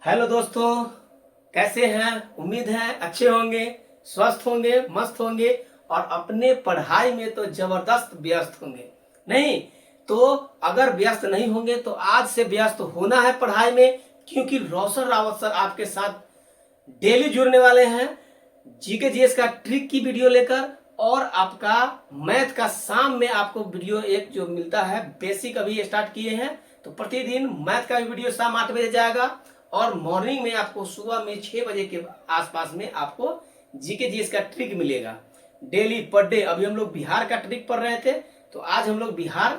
Hello दोस्तों, कैसे हैं। उम्मीद है अच्छे होंगे, स्वस्थ होंगे, मस्त होंगे और अपने पढ़ाई में तो जबरदस्त व्यस्त होंगे। नहीं तो अगर व्यस्त नहीं होंगे तो आज से व्यस्त होना है पढ़ाई में, क्योंकि रोशन रावत सर आपके साथ डेली जुड़ने वाले हैं जीके जीएस का ट्रिक की वीडियो लेकर। और आपका मैथ का शाम में आपको वीडियो एक जो मिलता है बेसिक अभी स्टार्ट किए हैं, तो प्रतिदिन मैथ का वीडियो शाम 8 बजे जाएगा और मॉर्निंग में आपको सुबह में 6 बजे के आसपास में आपको जीके जीएस का ट्रिक मिलेगा डेली पर डे। अभी हम लोग बिहार का ट्रिक पढ़ रहे थे, तो आज हम लोग बिहार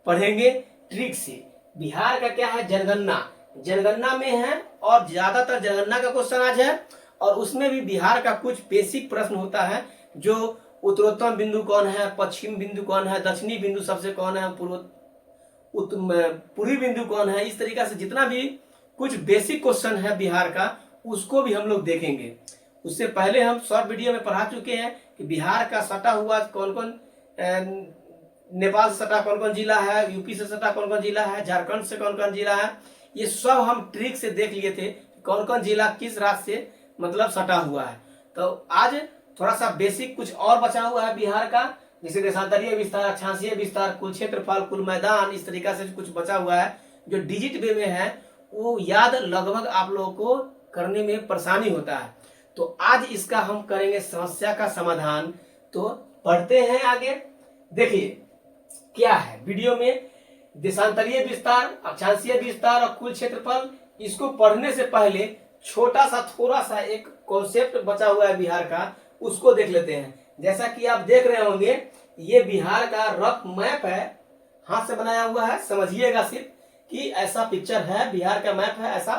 पढ़ेंगे ट्रिक से। बिहार का क्या है, जनगणना जनगणना में है और ज्यादातर जनगणना का क्वेश्चन आज है। और उसमें भी बिहार का कुछ बेसिक प्रश्न होता है, जो उत्तरोत्तम बिंदु कौन है, पश्चिम बिंदु कौन है, दक्षिणी बिंदु सबसे कौन है, पूर्वी बिंदु कौन है। इस तरीका से जितना भी कुछ बेसिक क्वेश्चन है बिहार का, उसको भी हम लोग देखेंगे। उससे पहले हम शॉर्ट वीडियो में पढ़ा चुके हैं कि बिहार का सटा हुआ कौन कौन, नेपाल से सटा कौन कौन जिला है, यूपी से सटा कौन कौन जिला है, झारखंड से कौन कौन जिला है। ये सब हम ट्रिक से देख लिए थे कौन कौन जिला किस राज्य से मतलब सटा हुआ है। तो आज थोड़ा सा बेसिक कुछ और बचा हुआ है बिहार का, जैसे देशांतरीय विस्तार, अक्षांशीय विस्तार, कुल क्षेत्रफल, कुल मैदान, इस तरीका से कुछ बचा हुआ है जो डिजिट वे में है। वो याद लगभग आप लोगों को करने में परेशानी होता है। तो आज इसका हम करेंगे समस्या का समाधान। तो पढ़ते हैं आगे। देखिए क्या है वीडियो में, देशांतरीय विस्तार, अक्षांशीय विस्तार और कुल क्षेत्रफल। इसको पढ़ने से पहले छोटा सा थोड़ा सा एक कॉन्सेप्ट बचा हुआ है बिहार का, उसको देख लेते हैं। जैसा कि आप देख रहे होंगे, ये बिहार का रफ मैप है, हाथ से बनाया हुआ है। समझिएगा सिर्फ कि ऐसा पिक्चर है, बिहार का मैप है ऐसा।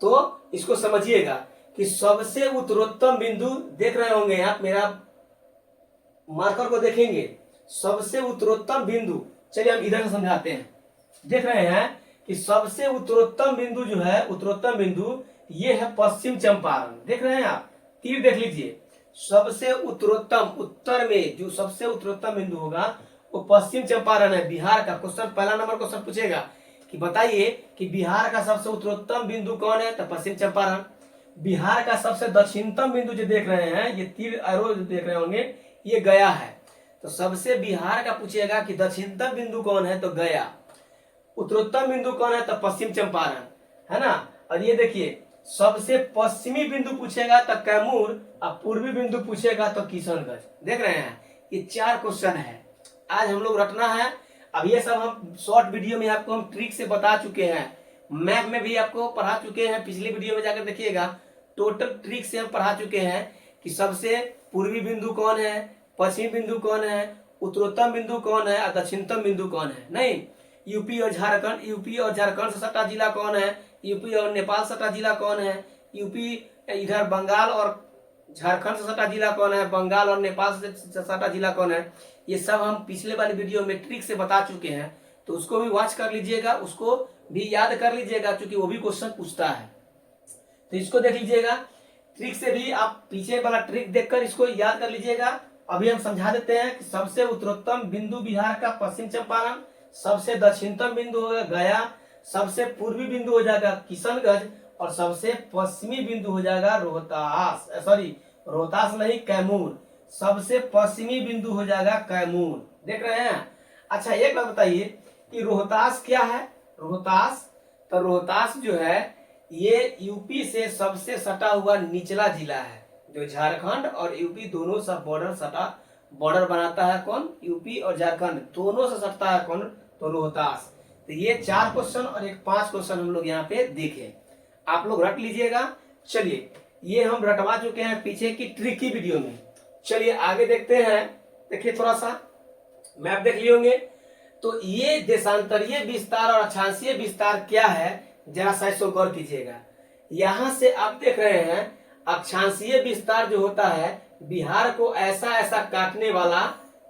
तो इसको समझिएगा कि सबसे उत्तरोत्तम बिंदु देख रहे होंगे आप, मेरा मार्कर को देखेंगे, सबसे उत्तरोत्तम बिंदु। चलिए हम इधर से समझाते हैं। देख रहे हैं कि सबसे उत्तरोत्तम बिंदु जो है, उत्तरोत्तम बिंदु ये है पश्चिम चंपारण। देख रहे हैं आप, तीर देख लीजिए। सबसे उत्तरोत्तम, उत्तर में जो सबसे उत्तरोत्तम बिंदु होगा वो पश्चिम चंपारण है। बिहार का क्वेश्चन, पहला नंबर क्वेश्चन पूछेगा कि बताइए कि बिहार का सबसे उत्तरोत्तम बिंदु कौन है, तो पश्चिम चंपारण। बिहार का सबसे दक्षिणतम बिंदु जो देख रहे हैं, ये तीर एरो जो देख रहे होंगे, ये गया है। तो सबसे बिहार का पूछेगा कि दक्षिणतम बिंदु कौन है, तो गया। उत्तरोत्तम बिंदु कौन है, तो पश्चिम चंपारण, है ना। और ये देखिए सबसे पश्चिमी बिंदु पूछेगा तो कैमूर, और पूर्वी बिंदु पूछेगा तो किशनगंज। देख रहे हैं, ये 4 क्वेश्चन है आज हम लोग रटना है। अब ये सब हम शॉर्ट वीडियो में आपको हम ट्रिक से बता चुके हैं, मैप में भी आपको पढ़ा चुके हैं। पिछली वीडियो में जाकर देखिएगा, टोटल ट्रिक से हम पढ़ा चुके हैं कि सबसे पूर्वी बिंदु कौन है, पश्चिमी बिंदु कौन है, उत्तरोत्तम बिंदु कौन है और दक्षिणतम बिंदु कौन है। नहीं, यूपी और झारखंड से सटा जिला कौन है, यूपी और नेपाल सटा जिला कौन है, यूपी इधर बंगाल और झारखंड से सटा जिला कौन है, बंगाल और नेपाल से सटा जिला कौन है। ये सब हम पिछले वाली वीडियो में ट्रिक से बता चुके हैं, तो उसको भी वॉच कर लीजिएगा, उसको भी याद कर लीजिएगा, क्योंकि वो भी क्वेश्चन पूछता है। तो इसको देख लीजिएगा, ट्रिक से भी आप पीछे वाला ट्रिक देखकर इसको याद कर लीजिएगा। अभी हम समझा देते हैं कि सबसे उत्तरोत्तम बिंदु बिहार का पश्चिम चंपारण, सबसे दक्षिणतम बिंदु होगा गया, सबसे पूर्वी बिंदु हो जाएगा किशनगंज और सबसे पश्चिमी बिंदु हो जाएगा रोहतास, सॉरी रोहतास नहीं, कैमूर। सबसे पश्चिमी बिंदु हो जाएगा कैमूर। देख रहे हैं। अच्छा एक बात बताइए कि रोहतास क्या है। रोहतास, तो रोहतास जो है ये यूपी से सबसे सटा हुआ निचला जिला है, जो झारखंड और यूपी दोनों सा बॉर्डर बनाता है। कौन, यूपी और झारखंड दोनों से सटता है कौन, तो रोहतास। तो ये 4 क्वेश्चन और एक 5 क्वेश्चन हम लोग यहाँ पे देखे, आप लोग रट लीजिएगा। चलिए ये हम रटवा चुके हैं पीछे की ट्रिक की वीडियो में। चलिए आगे देखते हैं। देखिए थोड़ा सा मैप देख लिए होंगे। तो ये देशांतरीय विस्तार और अक्षांशीय विस्तार क्या है, जरा सा इसको गौर कीजिएगा। यहाँ से आप देख रहे हैं अक्षांशीय विस्तार जो होता है, बिहार को ऐसा ऐसा काटने वाला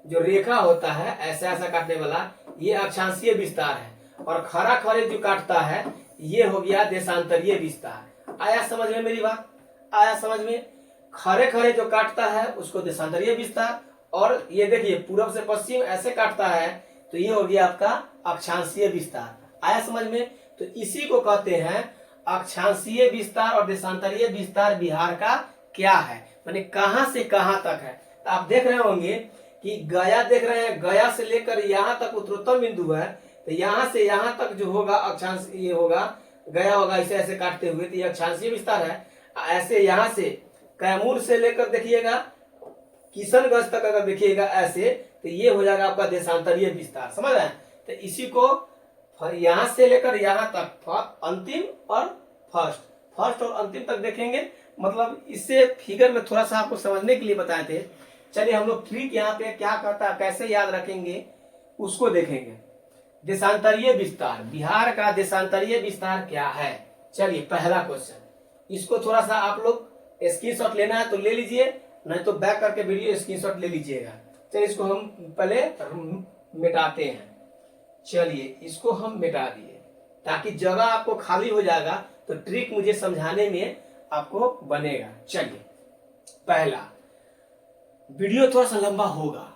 जो रेखा होता है, ऐसा ऐसा काटने वाला, ये अक्षांशीय विस्तार है। और खरा खरे जो काटता है, ये हो गया देशांतरीय विस्तार। आया समझ में मेरी बात, आया समझ में। खरे खरे जो काटता है उसको देशांतरीय विस्तार, और ये देखिए पूर्व से पश्चिम ऐसे काटता है, तो ये हो गया आपका अक्षांशीय विस्तार। आया समझ में। तो इसी को कहते हैं अक्षांशीय विस्तार और देशांतरीय विस्तार बिहार का क्या है, माने कहां से कहां तक है। तो आप देख रहे होंगे कि गया देख रहे हैं, गया से लेकर यहाँ तक उत्तरोत्तर बिंदु है, तो यहाँ से यहाँ तक जो होगा अक्षांश ये होगा, गया होगा ऐसे ऐसे काटते हुए, तो ये अक्षांशीय विस्तार है। ऐसे यहाँ से कैमूर से लेकर देखिएगा किशनगंज तक अगर देखिएगा ऐसे, तो ये हो जाएगा आपका देशांतरीय विस्तार, समझ रहे हैं। तो इसी को यहाँ से लेकर यहाँ तक अंतिम और फर्स्ट और अंतिम तक देखेंगे। मतलब इससे फिगर में थोड़ा सा आपको समझने के लिए बताए थे। चलिए हम लोग ट्रिक यहाँ पे क्या करता है, कैसे याद रखेंगे उसको देखेंगे। देशांतरीय विस्तार, बिहार का देशांतरीय विस्तार क्या है। चलिए पहला क्वेश्चन, इसको थोड़ा सा आप लोग स्क्रीनशॉट लेना है तो ले लीजिए, नहीं तो बैक करके वीडियो स्क्रीनशॉट ले लीजिएगा। चलिए इसको हम पहले मिटाते हैं। चलिए इसको हम मिटा दिए ताकि जगह आपको खाली हो जाएगा, तो ट्रिक मुझे समझाने में आपको बनेगा। चलिए पहला, वीडियो थोड़ा सा लंबा होगा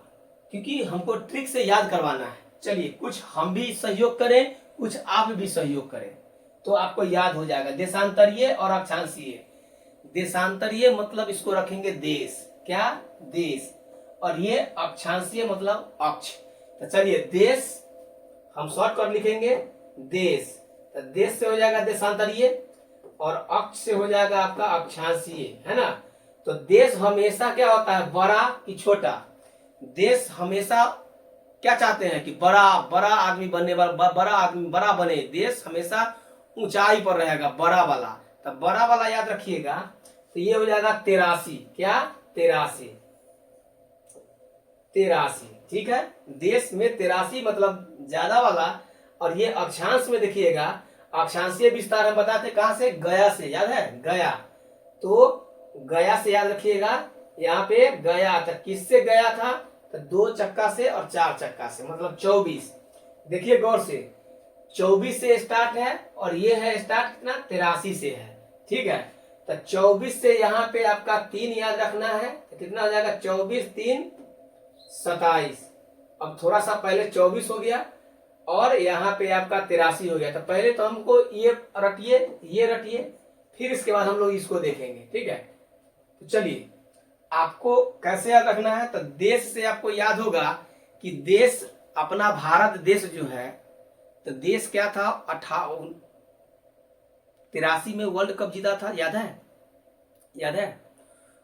क्योंकि हमको ट्रिक से याद करवाना है। चलिए कुछ हम भी सहयोग करें, कुछ आप भी सहयोग करें तो आपको याद हो जाएगा। देशांतरीय और अक्षांशीय, देशांतरीय मतलब इसको रखेंगे देश, क्या देश, और ये अक्षांशीय मतलब अक्ष। तो चलिए देश हम शॉर्टकट लिखेंगे देश, तो देश से हो जाएगा देशांतरीय और अक्ष से हो जाएगा आपका अक्षांशीय, है ना। तो देश हमेशा क्या होता है, बड़ा कि छोटा। देश हमेशा क्या चाहते हैं कि बड़ा बड़ा आदमी बनने वाला, बड़ा आदमी बड़ा बने। देश हमेशा ऊंचाई पर रहेगा, बड़ा वाला। तो बड़ा वाला याद रखिएगा, तो ये हो जाएगा 83, क्या 83, ठीक है। देश में 83 मतलब ज्यादा वाला, और ये अक्षांश में देखिएगा, अक्षांशीय विस्तार हम बताते कहां से, गया से, याद है गया। तो गया से याद रखिएगा, यहाँ पे गया था, किससे गया था, तो 2 चक्का से और 4 चक्का से, मतलब 24। देखिए गौर से, 24 से स्टार्ट है और ये है स्टार्ट कितना 83 से है, ठीक है। तो 24 से यहाँ पे आपका 3 याद रखना है, तो कितना हो जाएगा 24 3 27। अब थोड़ा सा पहले 24 हो गया और यहाँ पे आपका 83 हो गया। तो पहले तो हमको ये रटिए, ये रटिए, फिर इसके बाद हम लोग इसको देखेंगे, ठीक है। तो चलिए आपको कैसे याद रखना है, तो देश से आपको याद होगा कि देश अपना भारत देश जो है, तो देश क्या था 83 में वर्ल्ड कप जीता था, याद है, याद है।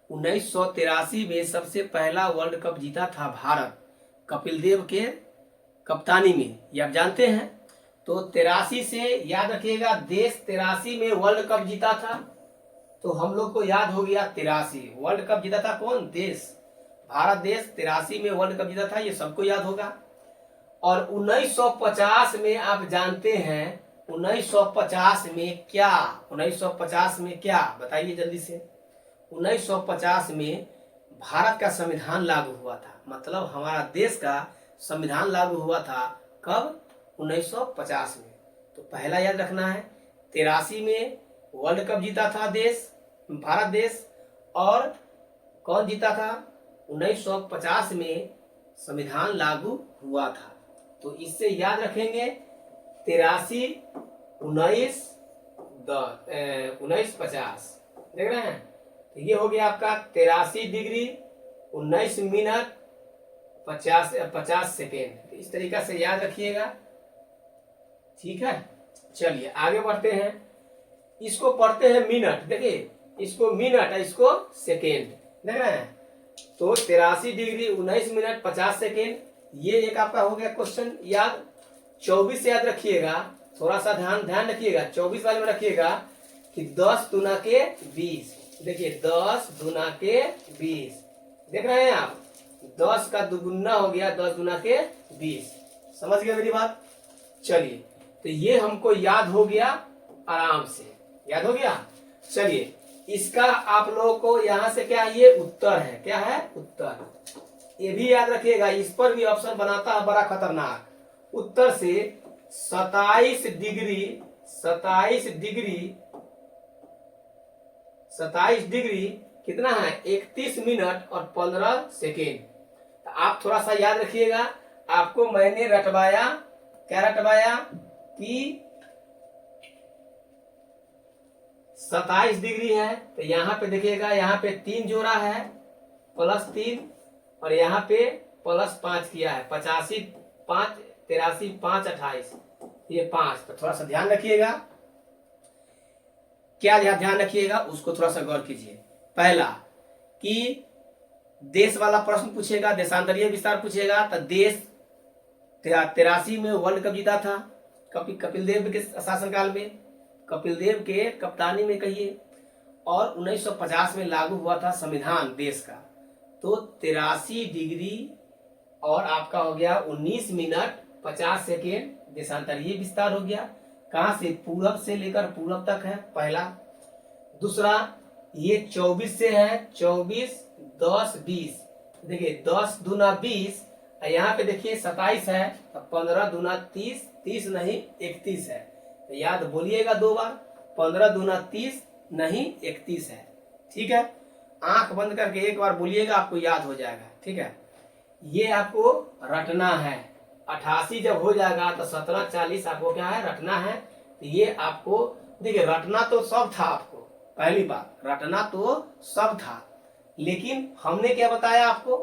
1983 में सबसे पहला वर्ल्ड कप जीता था भारत, कपिल देव के कप्तानी में, ये आप जानते हैं। तो 83 से याद रखिएगा, देश 83 में वर्ल्ड कप जीता था, तो हम लोग को याद हो गया 83। वर्ल्ड कप जीता था कौन, देश, भारत देश 83 में वर्ल्ड कप जीता था, ये सबको याद होगा। और 1950 में आप जानते हैं, 1950 में क्या, 1950 में क्या बताइए जल्दी से। 1950 में भारत का संविधान लागू हुआ था, मतलब हमारा देश का संविधान लागू हुआ था कब, 1950 में। तो पहला याद रखना है, 83 में वर्ल्ड कप जीता था देश, भारत देश, और कौन जीता था, 1950 में संविधान लागू हुआ था। तो इससे याद रखेंगे 83 1950, देख रहे हैं। तो ये हो गया आपका 83 डिग्री 19 मिनट 50 सेकेंड। इस तरीका से याद रखिएगा, ठीक है। चलिए आगे बढ़ते हैं, इसको पढ़ते हैं मिनट, देखिए इसको मिनट है, इसको सेकेंड, देख रहे हैं। तो 83 डिग्री 19 मिनट 50 सेकेंड, ये एक आपका हो गया क्वेश्चन याद। 24 याद रखिएगा, थोड़ा सा ध्यान रखिएगा, 24 वाले में रखिएगा कि 10 दूना के 20, देखिए 10 दूना के 20, देख रहे हैं आप, 10 का दुगुना हो गया, 10 दूना के 20, समझ गए मेरी बात। चलिए तो ये हमको याद हो गया, आराम से याद हो गया। चलिए इसका आप लोगों को यहां से क्या, ये उत्तर है, क्या है उत्तर, ये भी याद रखिएगा। इस पर भी ऑप्शन बनाता है बड़ा खतरनाक, उत्तर से 27 डिग्री कितना है, 31 मिनट और 15 सेकेंड। तो आप थोड़ा सा याद रखिएगा, आपको मैंने रटवाया, क्या रटवाया कि 27 डिग्री 19 मिनट 50 सेकेंड, 31 मिनट और 15 second. 27 degree 19 minute 50 second, 31 minute और 15 सेकेंड, समझ गए मेरी बात। चलिए तो ये हमको याद हो गया, आराम से याद हो गया। 27 डिग्री है तो यहाँ पे देखिएगा, यहाँ पे 3 जोड़ा है +3 और यहाँ पे +5 किया है। 85 5 83 5 28 ये 5। तो थोड़ा सा ध्यान रखिएगा, क्या ध्यान रखिएगा उसको थोड़ा सा गौर कीजिए। पहला कि देश वाला प्रश्न पूछेगा, देशांतरीय विस्तार पूछेगा तो देश 83 में वर्ल्ड कप जीता था कपिल देव के शासनकाल में, कपिल देव के कप्तानी में कहिए, और 1950 में लागू हुआ था संविधान देश का। तो 83 डिग्री और आपका हो गया 19 मिनट 50 सेकेंड देशांतरीय विस्तार हो गया। कहां से? पूरब से लेकर पूरब तक है पहला। दूसरा ये 24 से है, 24 10 20, देखिए 10 दूना 20, यहाँ पे देखिए 27 है तो 15 दूना 30, 30 नहीं 31 है। तो याद बोलिएगा 2 बार, 15 दूना 30 नहीं 31 है। ठीक है, आंख बंद करके एक बार बोलिएगा, आपको याद हो जाएगा। ठीक है, ये आपको रटना है। 88 जब हो जाएगा तो 17 40 आपको क्या है? रटना है। तो ये आपको देखिए, रटना तो सब था आपको, पहली बात रटना तो सब था, लेकिन हमने क्या बताया आपको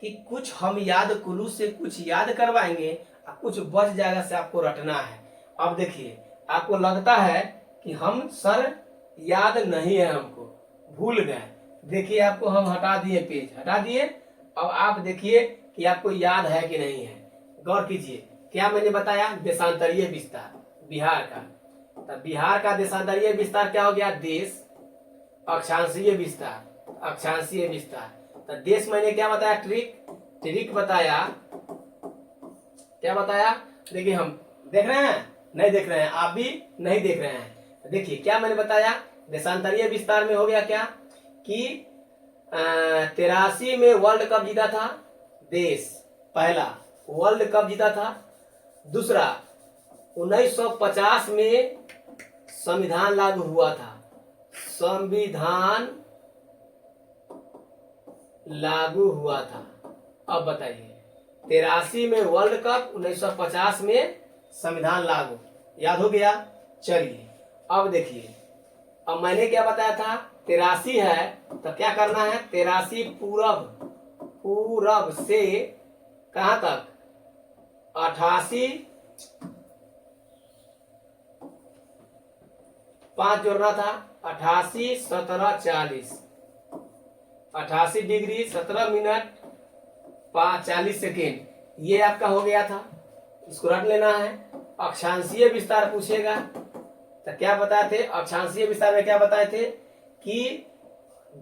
कि कुछ हम याद कुलू से कुछ याद करवाएंगे और कुछ बच जाएगा से आपको रटना है। अब देखिए, आपको लगता है कि हम सर याद नहीं है, हमको भूल गए। देखिए आपको हम हटा दिए, पेज हटा दिए। अब आप देखिए कि आपको याद है कि नहीं है, गौर कीजिए। क्या मैंने बताया? देशांतरीय विस्तार बिहार का। तो बिहार का देशांतरीय विस्तार क्या हो गया? देश। अक्षांशीय विस्तार, अक्षांशीय विस्तार। तो देश मैंने क्या बताया? ट्रिक बताया। क्या बताया? देखिए हम देख रहे हैं, नहीं देख रहे हैं, आप भी नहीं देख रहे हैं। तो देखिए क्या मैंने बताया, देशांतरीय विस्तार में हो गया क्या कि 83 में वर्ल्ड कप जीता था देश, पहला वर्ल्ड कप जीता था। दूसरा 1950 में संविधान लागू हुआ था, संविधान लागू हुआ था। अब बताइए, 83 में वर्ल्ड कप, 1950 में संविधान लागू, याद हो गया? चलिए अब देखिए, अब मैंने क्या बताया था? 83 है तो क्या करना है? 83 पूरब से कहां तक? 88 5 जोड़ना था, 88 17 40, 88 डिग्री 17 मिनट 40 सेकेंड, ये आपका हो गया था। इसको रख लेना है। अक्षांशीय विस्तार पूछेगा तो क्या बताए थे? अक्षांशीय विस्तार में क्या बताए थे कि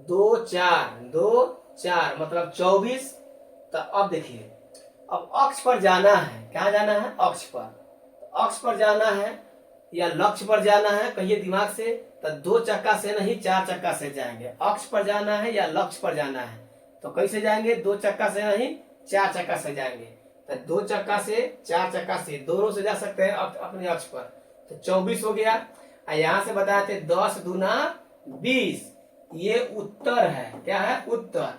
2 4 मतलब 24। तो अब देखिए, अब अक्ष पर जाना है। कहाँ जाना है? अक्ष पर। अक्ष पर जाना है या लक्ष्य पर जाना है, कहिए दिमाग से। तो 2 चक्का से नहीं 4 चक्का से जाएंगे। अक्ष पर जाना है या लक्ष्य पर जाना है तो कैसे जाएंगे? 2 चक्का से नहीं 4 चक्का से जाएंगे। तो 2 चक्का से 4 चक्का से दोनों से जा सकते हैं अपने अक्ष पर। तो 24 हो गया। यहाँ से बताए थे 10 दूना 20, ये उत्तर है। क्या है? उत्तर।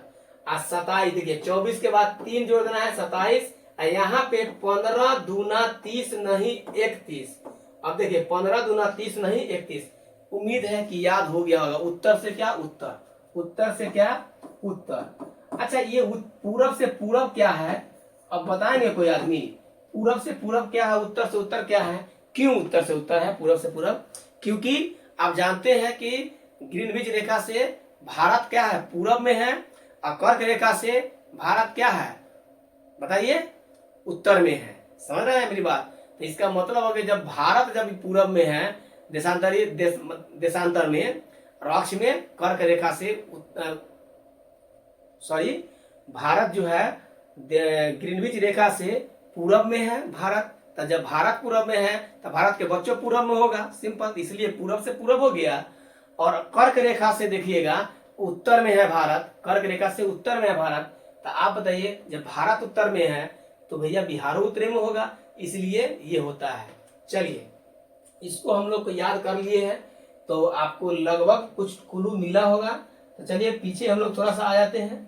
27 देखिए, 24 के बाद 3 जोड़ देना है 27। यहाँ पे 15 दूना 30 नहीं 31। अब देखिए 15 दूना 30 नहीं 31। उम्मीद है कि याद हो गया होगा। उत्तर से क्या? उत्तर। उत्तर से क्या? उत्तर। अच्छा, ये पूरब से पूरब क्या है? अब बताएंगे कोई आदमी, पूरब से पूरब क्या है, उत्तर से उत्तर क्या है? क्यों उत्तर से उत्तर है, पूरब से पूरब? क्योंकि आप जानते हैं कि ग्रीनविच रेखा से भारत क्या है? पूरब में है, और कर्क रेखा से भारत क्या है? बताइए, उत्तर में है। समझ रहे हैं मेरी बात? तो इसका मतलब हो गया, जब भारत जब पूरब में है, देशांतर में अक्ष में कर्क रेखा से भारत जो है ग्रीनविच रेखा से पूरब में है भारत। तो जब भारत पूरब में है तो भारत के बच्चों पूरब में होगा, सिंपल। इसलिए पूरब से पूरब हो गया। और कर्क रेखा से देखिएगा उत्तर में है भारत, कर्क रेखा से उत्तर में है भारत। तो आप बताइए, जब भारत उत्तर में है तो भैया बिहार उत्तरी में होगा, इसलिए ये होता है। चलिए, इसको हम लोग को याद कर लिए हैं तो आपको लगभग कुछ क्लू मिला होगा। तो चलिए पीछे हम लोग थोड़ा सा आ जाते हैं,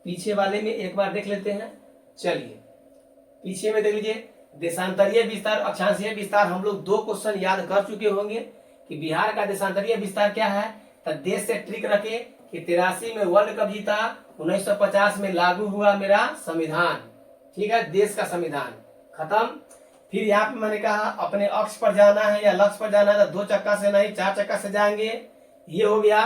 पीछे वाले में एक बार देख लेते हैं। चलिए पीछे में देख लीजिए, देशांतरीय विस्तार, अक्षांशीय विस्तार हम लोग 2 क्वेश्चन याद कर चुके होंगे। कि बिहार का देशांतरीय विस्तार क्या है, तो देश से ट्रिक रखे कि 83 में वर्ल्ड कप जीता, 1950 में लागू हुआ मेरा संविधान, ठीक है, देश का संविधान खत्म। फिर यहाँ पे मैंने कहा अपने अक्ष पर जाना है या लक्ष्य पर जाना है तो 2 चक्का से नहीं 4 चक्का से जाएंगे, ये हो गया।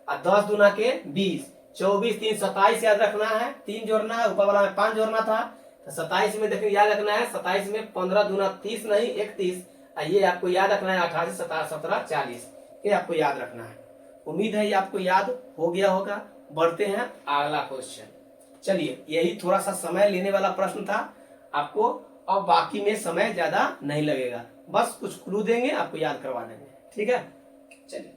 और 10 दूना के 20, 24 3 27 याद रखना है, 3 जोड़ना है, ऊपर वाला में 5 जोड़ना था, तो 27 में देखिए याद रखना है, 27 में 15 दूना 30 नहीं 31, ये आपको याद रखना है, 28 17 17 40, ये आपको याद रखना है। उम्मीद है ये आपको याद हो गया होगा। बढ़ते हैं अगला क्वेश्चन। चलिए, यही थोड़ा सा समय लेने वाला प्रश्न था आपको, और बाकी में समय ज्यादा नहीं लगेगा, बस कुछ क्लू देंगे आपको याद करवा देंगे, ठीक है। चलिए,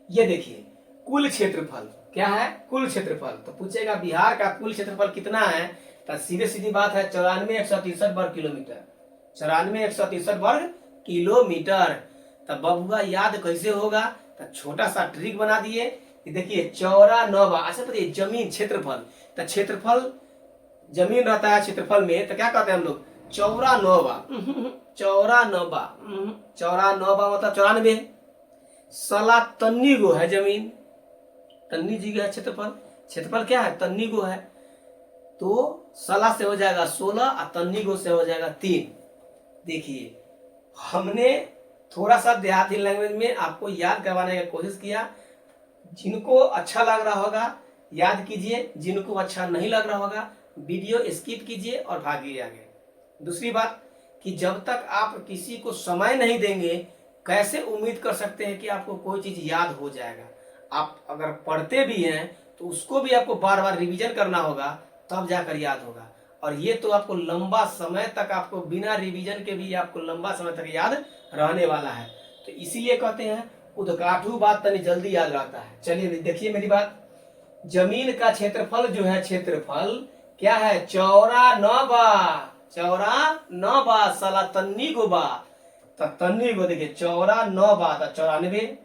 ये देखिए कुल क्षेत्रफल क्या है, कुल क्षेत्रफल तो पूछेगा बिहार का कुल क्षेत्रफल कितना है, तो सीधे सीधी बात है 94,163 वर्ग किलोमीटर, 94,163 वर्ग किलोमीटर। तब बबुआ याद कैसे होगा, तो छोटा सा ट्रिक बना दिए कि देखिए 94, अच्छा बताइए जमीन क्षेत्रफल, तो क्षेत्रफल जमीन रहता है क्षेत्रफल में, तो क्या कहते हैं हम लोग 94, 94 मतलब 94, सला तन्नी गो है जमीन, तन्नी जी है क्षेत्रफल, क्षेत्रफल क्या है तन्नी गो है, तो सला से हो जाएगा 16 और तन्नी गो से हो जाएगा 3। देखिए हमने थोड़ा सा देहाती लैंग्वेज में आपको याद करवाने की कोशिश किया, जिनको अच्छा लग रहा होगा याद कीजिए, जिनको अच्छा नहीं लग रहा होगा वीडियो स्किप कीजिए और भागिए आगे। दूसरी बात कि जब तक आप किसी को समय नहीं देंगे कैसे उम्मीद कर सकते हैं कि आपको कोई चीज याद हो जाएगा। आप अगर पढ़ते भी हैं तो उसको भी आपको बार बार रिवीजन करना होगा, तब जाकर याद होगा, और ये तो आपको लंबा समय तक, आपको बिना रिवीजन के भी आपको लंबा समय तक याद रहने वाला है। तो इसीलिए कहते हैं उद्घाटू बात तनी जल्दी याद रहता है। चलिए देखिए मेरी बात, जमीन का क्षेत्रफल जो है, क्षेत्रफल क्या है 94 साला तन्नी गो बा, तो तन्नी गो देखिए 94 तो 94,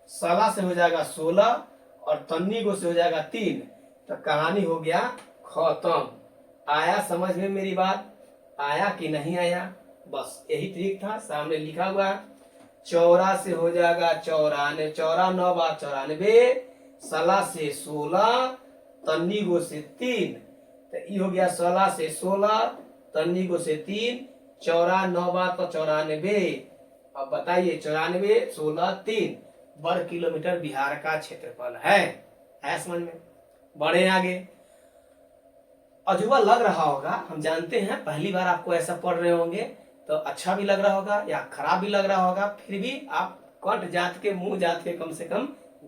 साला से हो जाएगा 16 और तन्नी गो से हो जाएगा 3, तो कहानी हो गया खत्म। आया समझ में मेरी बात, आया कि नहीं आया, बस यही ट्रिक था, सामने लिखा हुआ है 14 से हो जाएगा 94, 94 94, साला से 16 तन्नी गो से 3, तो ये हो गया 16 से 16 तन्नी गो से 3, 94 तो 94। अब बताइए 94 16 3 वर्ग किलोमीटर बिहार का क्षेत्रफल है समझ में। बढ़े आगे, अजूबा लग रहा होगा, हम जानते हैं पहली बार आपको ऐसा पढ़ रहे होंगे तो अच्छा भी लग रहा होगा या खराब भी लग रहा होगा, फिर भी आप कंठ जात के मुंह जात के कम से कम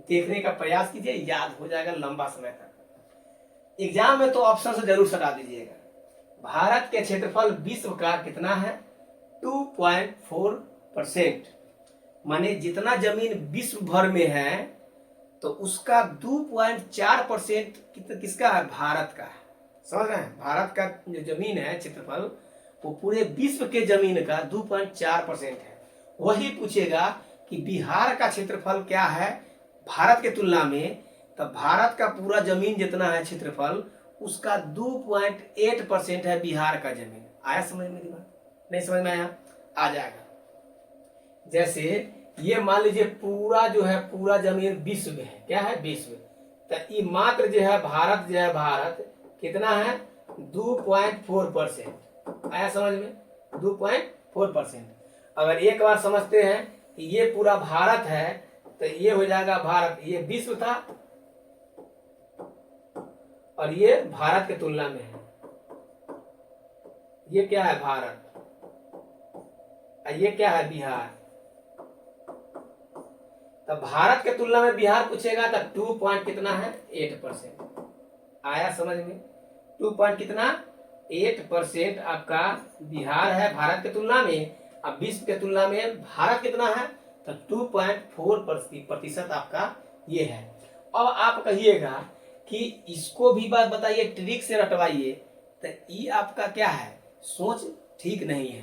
देखने का प्रयास कीजिए, याद हो जाएगा लंबा समय तक। एग्जाम में तो ऑप्शन से जरूर सटा दीजिएगा। भारत के क्षेत्रफल विश्व का कितना है 2.4%, माने जितना जमीन विश्व भर में है तो उसका 2.4% किसका है, भारत का है। समझ रहे हैं, भारत का जो जमीन है क्षेत्रफल वो पूरे विश्व के जमीन का 2.4% है। वही पूछेगा कि बिहार का क्षेत्रफल क्या है भारत के तुलना में, तो भारत का पूरा जमीन जितना है क्षेत्रफल उसका 2.8% है बिहार का जमीन। आया समझ में मेरी बात, नहीं समझ में आया, आ जाएगा। जैसे ये मान लीजिए पूरा जो है पूरा जमीन विश्व में है, क्या है विश्व, तो ये मात्र जो है भारत जो है, भारत कितना है 2.4%। आया समझ में 2.4%। अगर एक बार समझते हैं कि ये पूरा भारत है तो ये हो जाएगा भारत, ये विश्व था और ये भारत के तुलना में है, ये क्या है भारत, ये क्या है बिहार। तो भारत के तुलना में बिहार पूछेगा तो 2 पॉइंट कितना है 8%। आया समझ में, 2 पॉइंट कितना 8% आपका बिहार है भारत के तुलना में, अब विश्व के तुलना में भारत कितना है तो 2.4% आपका ये है। अब आप कहिएगा कि इसको भी बात बताइए ट्रिक से रटवाइए, तो ये आपका क्या है सोच ठीक नहीं है।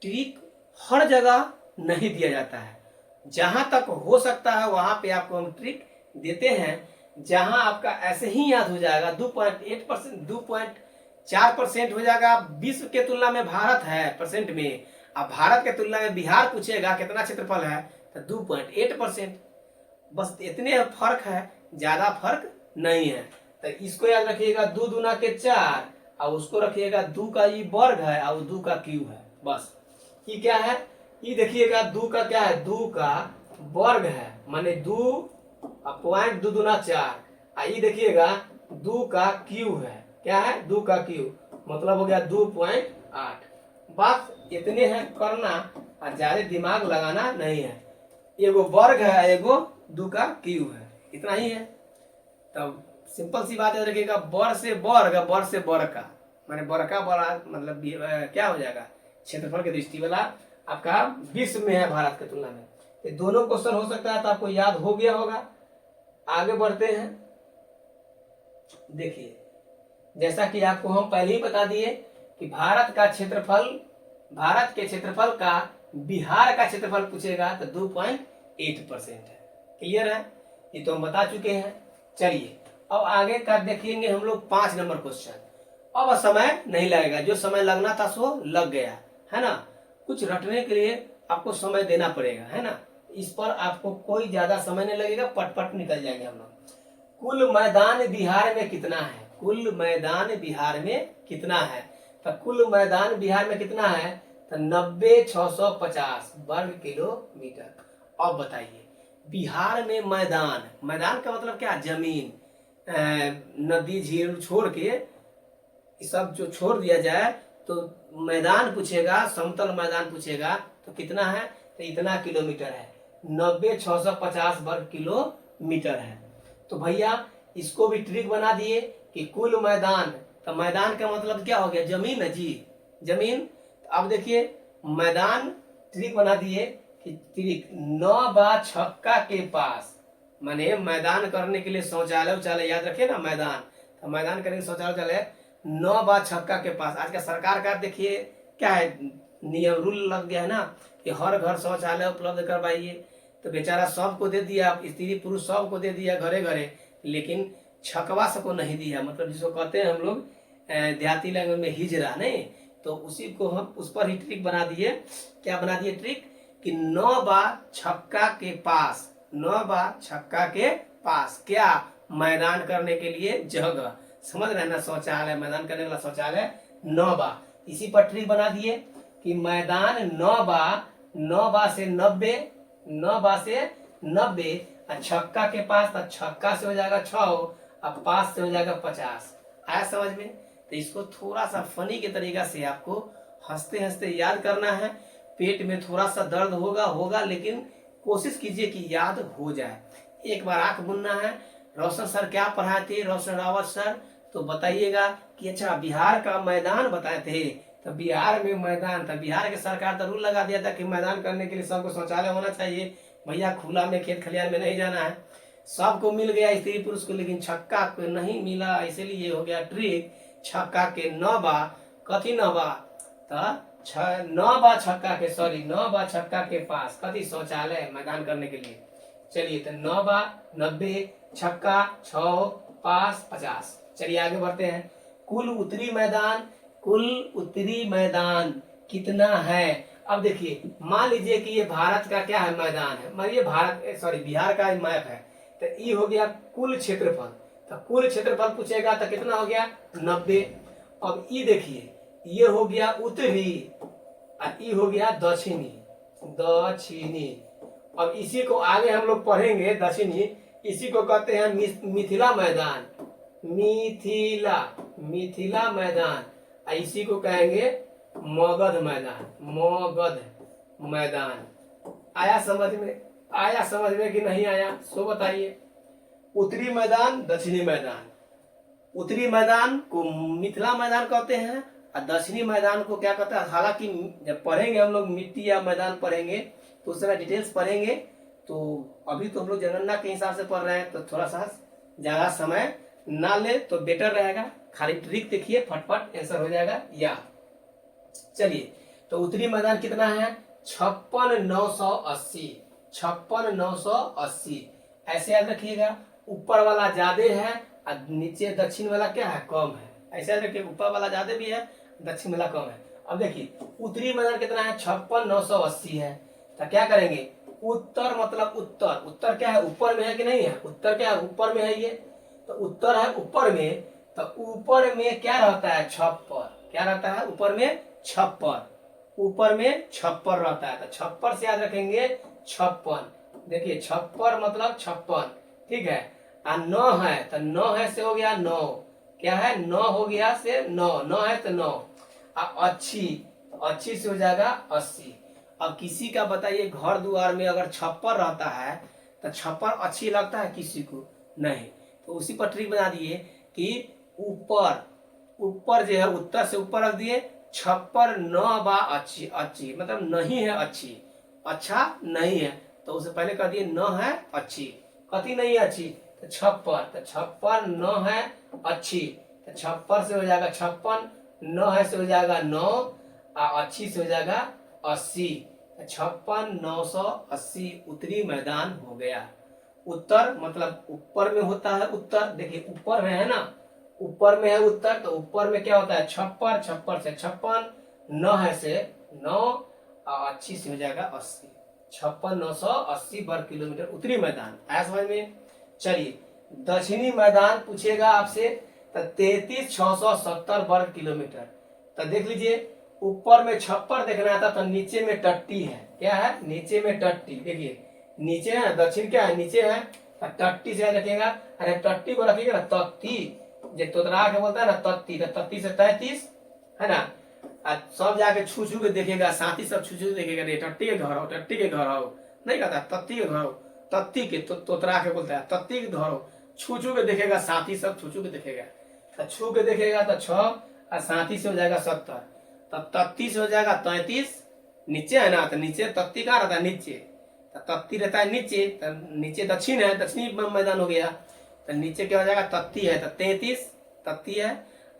ट्रिक हर जगह नहीं दिया जाता है, जहां तक हो सकता है वहां पे आपको हम ट्रिक देते हैं, जहां आपका ऐसे ही याद हो जाएगा 2.8% 2.4% हो जाएगा। विश्व के तुलना में भारत है परसेंट में, अब भारत के तुलना में बिहार पूछेगा कितना क्षेत्रफल है तो 2.8%। बस इतने फर्क है, ज्यादा फर्क नहीं है। तो इसको याद रखिएगा, 2 दूना के 4, और उसको रखिएगा 2 का ई वर्ग है और 2 का क्यू है। बस ये क्या है, ये देखिएगा 2 का क्या है, 2 का वर्ग है, माने 2.2 दूना 4। ये देखिएगा 2 का क्यू है, क्या है, 2 का क्यू, मतलब हो गया 2.8। बस इतने हैं करना, और ज्यादा दिमाग लगाना नहीं है। एगो वर्ग है, एगो 2 का क्यू है, इतना ही है। तब सिंपल सी बात है, रखिएगा वर्ग से वर्ग, वर्ग से वर्ग का माने वर्ग का बड़ा मतलब क्या हो जाएगा, क्षेत्रफल की दृष्टि वाला आपका विश्व में है भारत की तुलना में। ये दोनों क्वेश्चन हो सकता है, तो आपको याद हो गया होगा। आगे बढ़ते हैं। देखिए, जैसा कि आपको हम पहले ही बता दिए कि भारत का क्षेत्रफल, भारत के क्षेत्रफल का बिहार का क्षेत्रफल पूछेगा तो 2.8% है। क्लियर है, ये तो हम बता चुके हैं। चलिए अब आगे का देखेंगे हम लोग 5 नंबर क्वेश्चन। अब समय नहीं लगेगा, जो समय लगना था सो लग गया है ना। कुछ रटने के लिए आपको समय देना पड़ेगा, है ना। इस पर आपको कोई ज्यादा समय नहीं लगेगा, पट निकल जाएंगे हम लोग। कुल मैदान बिहार में कितना है, कुल मैदान बिहार में कितना है, तो कुल मैदान बिहार में कितना है, तो 90,650 वर्ग किलोमीटर। अब बताइए, बिहार में मैदान, मैदान का मतलब क्या, जमीन, नदी झील छोड़ के सब जो छोड़ दिया जाए तो मैदान पूछेगा, समतल मैदान पूछेगा तो कितना है, तो इतना किलोमीटर है, 90,650 वर्ग किलोमीटर है। तो भैया इसको भी ट्रिक बना दिए कि कुल मैदान, तो मैदान का मतलब क्या हो गया, जमीन है जी, जमीन। अब देखिए मैदान ट्रिक बना दिए कि ट्रिक 9 बा छक्का के पास, माने मैदान करने के लिए शौचालय उचालय याद रखे ना, मैदान, तो मैदान करने के शौचालय उचालय 9 बा छक्का के पास। आज का सरकार का देखिए क्या है, नियम रूल लग गया है ना कि हर घर शौचालय उपलब्ध करवाइए। तो बेचारा सबको दे दिया, स्त्री पुरुष सबको दे दिया घरे घरे, लेकिन छकवा सबको नहीं दिया, मतलब जिसको कहते हैं हम लोग देहाती लैंग्वेज में हिजरा, नहीं। तो उसी को हम उस पर ही ट्रिक बना दिए। क्या बना दिए ट्रिक कि 9 बा छक्का के पास, 9 बा छक्का के पास क्या, मैदान करने के लिए जगह, समझ रहे ना, शौचालय, मैदान करने वाला शौचालय 9 बा। इसी पर ट्रिक बना दिए कि मैदान 9 बा, 9 बा से 90, 9 बा से 90, छक्का के पास, तो छक्का से हो जाएगा 6, अब पास से हो जाएगा 50। आया समझ में। तो इसको थोड़ा सा फनी के तरीका से आपको हंसते हंसते याद करना है। पेट में थोड़ा सा दर्द होगा, लेकिन कोशिश कीजिए कि याद हो जाए। एक बार आंख मुनना है। रोशन सर क्या पढ़ाए थे, रोशन रावत सर, तो बताइएगा कि अच्छा बिहार का मैदान बताए थे, तो बिहार में मैदान था, बिहार के सरकार तो रूल लगा दिया था कि मैदान करने के लिए सबको शौचालय होना चाहिए, भैया खुला में खेत खलियान में नहीं जाना है। सबको मिल गया स्त्री पुरुष को, लेकिन छक्का को नहीं मिला, इसलिए हो गया ट्रिक छक्का के 9 बा, कथी 9 बा, तो 9 बा छक्का के, सॉरी 9 बा छक्का के पास कथी, शौचालय, मैदान करने के लिए। चलिए तो 9 बा 90, छक्का 6, पास 50। चलिए आगे बढ़ते हैं। कुल उत्तरी मैदान, कुल उत्तरी मैदान कितना है। अब देखिए मान लीजिए कि ये भारत का क्या है, मैदान है, मान लीजिए भारत, सॉरी बिहार का मैप है, तो ये हो गया कुल क्षेत्रफल, तो कुल क्षेत्रफल पूछेगा तो कितना हो गया 90। अब ये देखिए ये हो गया उत्तरी और ये हो गया दक्षिणी, दक्षिणी। अब इसी को आगे हम लोग पढ़ेंगे, दक्षिणी, इसी को कहते हैं मिथिला मैदान, मिथिला, मिथिला मैदान। इसी को कहेंगे मगध मैदान, मगध मैदान। आया समझ में, आया समझ में कि नहीं आया, सो बताइए। उत्तरी मैदान, दक्षिणी मैदान, उत्तरी मैदान को मिथिला मैदान कहते हैं और दक्षिणी मैदान को क्या कहते हैं। हालांकि जब पढ़ेंगे हम लोग मिट्टी या मैदान पढ़ेंगे तो उस समय डिटेल्स पढ़ेंगे, तो अभी तो हम लोग जनगणना के हिसाब से पढ़ रहे हैं, तो थोड़ा सा ज्यादा समय ना ले तो बेटर रहेगा। खाली ट्रिक देखिए, फटफट आंसर हो जाएगा या। चलिए तो उत्तरी मैदान कितना है, 56,980, 56,980। ऐसे याद रखिएगा, ऊपर वाला ज्यादा है और नीचे दक्षिण वाला क्या है, कम है। ऐसे याद रखिए, ऊपर वाला ज्यादा भी है, दक्षिण वाला कम है। अब देखिए उत्तरी मैदान कितना है, 56,980 है, तो क्या करेंगे, उत्तर मतलब उत्तर, उत्तर क्या है, ऊपर में है कि नहीं है, उत्तर क्या है, ऊपर में है ये, तो उत्तर है ऊपर में, तो ऊपर में क्या रहता है, छप्पर, क्या रहता है ऊपर में, छप्पर, ऊपर में छप्पर रहता है, तो छप्पर से याद रखेंगे छप्पन, देखिए छप्पर मतलब छप्पन, ठीक है। और 9 है तो 9 है से हो गया 9, क्या है 9 हो गया से 9, 9 है तो 9, अच्छी, अच्छी से हो जाएगा 80। अब किसी का बताइए घर द्वार में अगर छप्पर रहता है तो छप्पर अच्छी लगता है किसी को, नहीं, तो उसी पर ट्रिक बना दिए कि ऊपर, ऊपर जो है उत्तर से ऊपर रख दिए, छप्पर 9 बा अच्छी, अच्छी मतलब नहीं है अच्छी, अच्छा नहीं है, तो उसे पहले कर दिए 9 है अच्छी, कति नहीं है अच्छी, तो छप्पर, तो छप्पर 9 है अच्छी, तो छप्पर से हो जाएगा 56, 9 है से हो जाएगा 9, और अच्छी से हो जाएगा 80, 56 980 उत्तरी मैदान हो गया। उत्तर मतलब ऊपर में होता है उत्तर, देखिए ऊपर में है ना, ऊपर में है उत्तर, तो ऊपर में क्या होता है छप्पर, छप्पर से 56, 9 है से 9, और 80 से हो जाएगा 80, 56 980 वर्ग किलोमीटर उत्तरी मैदान, आया समझ में। चलिए दक्षिणी मैदान पूछेगा आपसे, तो 33,670 वर्ग किलोमीटर, तो देख लीजिए ऊपर में छप्पर देखना था, तो नीचे में टट्टी है, क्या है नीचे में टट्टी, देखिए नीचे है, दक्षिण क्या है नीचे है, तो टट्टी से रखेगा, अरे टट्टी को रखिएगा ना तत्ती, जो तोतरा के बोलता है ना तत्ती, तो तत्ती से 33 है ना, सब जाके छू छू के देखेगा, साथी सब छू छू के देखेगा, रे टट्टी के घर हो, टट्टी के घर हो, नहीं कहता तत्ती के घर हो, तत्ती के तोतरा के बोलता है तत्ती के घर हो, छू छू के देखेगा, साथी सब छू छू के देखेगा, तो छू के देखेगा तो 6, और साथी से हो जाएगा 70, तो तत्ती से हो जाएगा 33, नीचे है ना, तो नीचे तत्ती कहाँ रहता है नीचे, तो तत्ती रहता है नीचे, तो नीचे दक्षिण है, दक्षिणी मैदान हो गया, तो नीचे क्या हो जाएगा तत्ती है, तो 33 तत्ती है,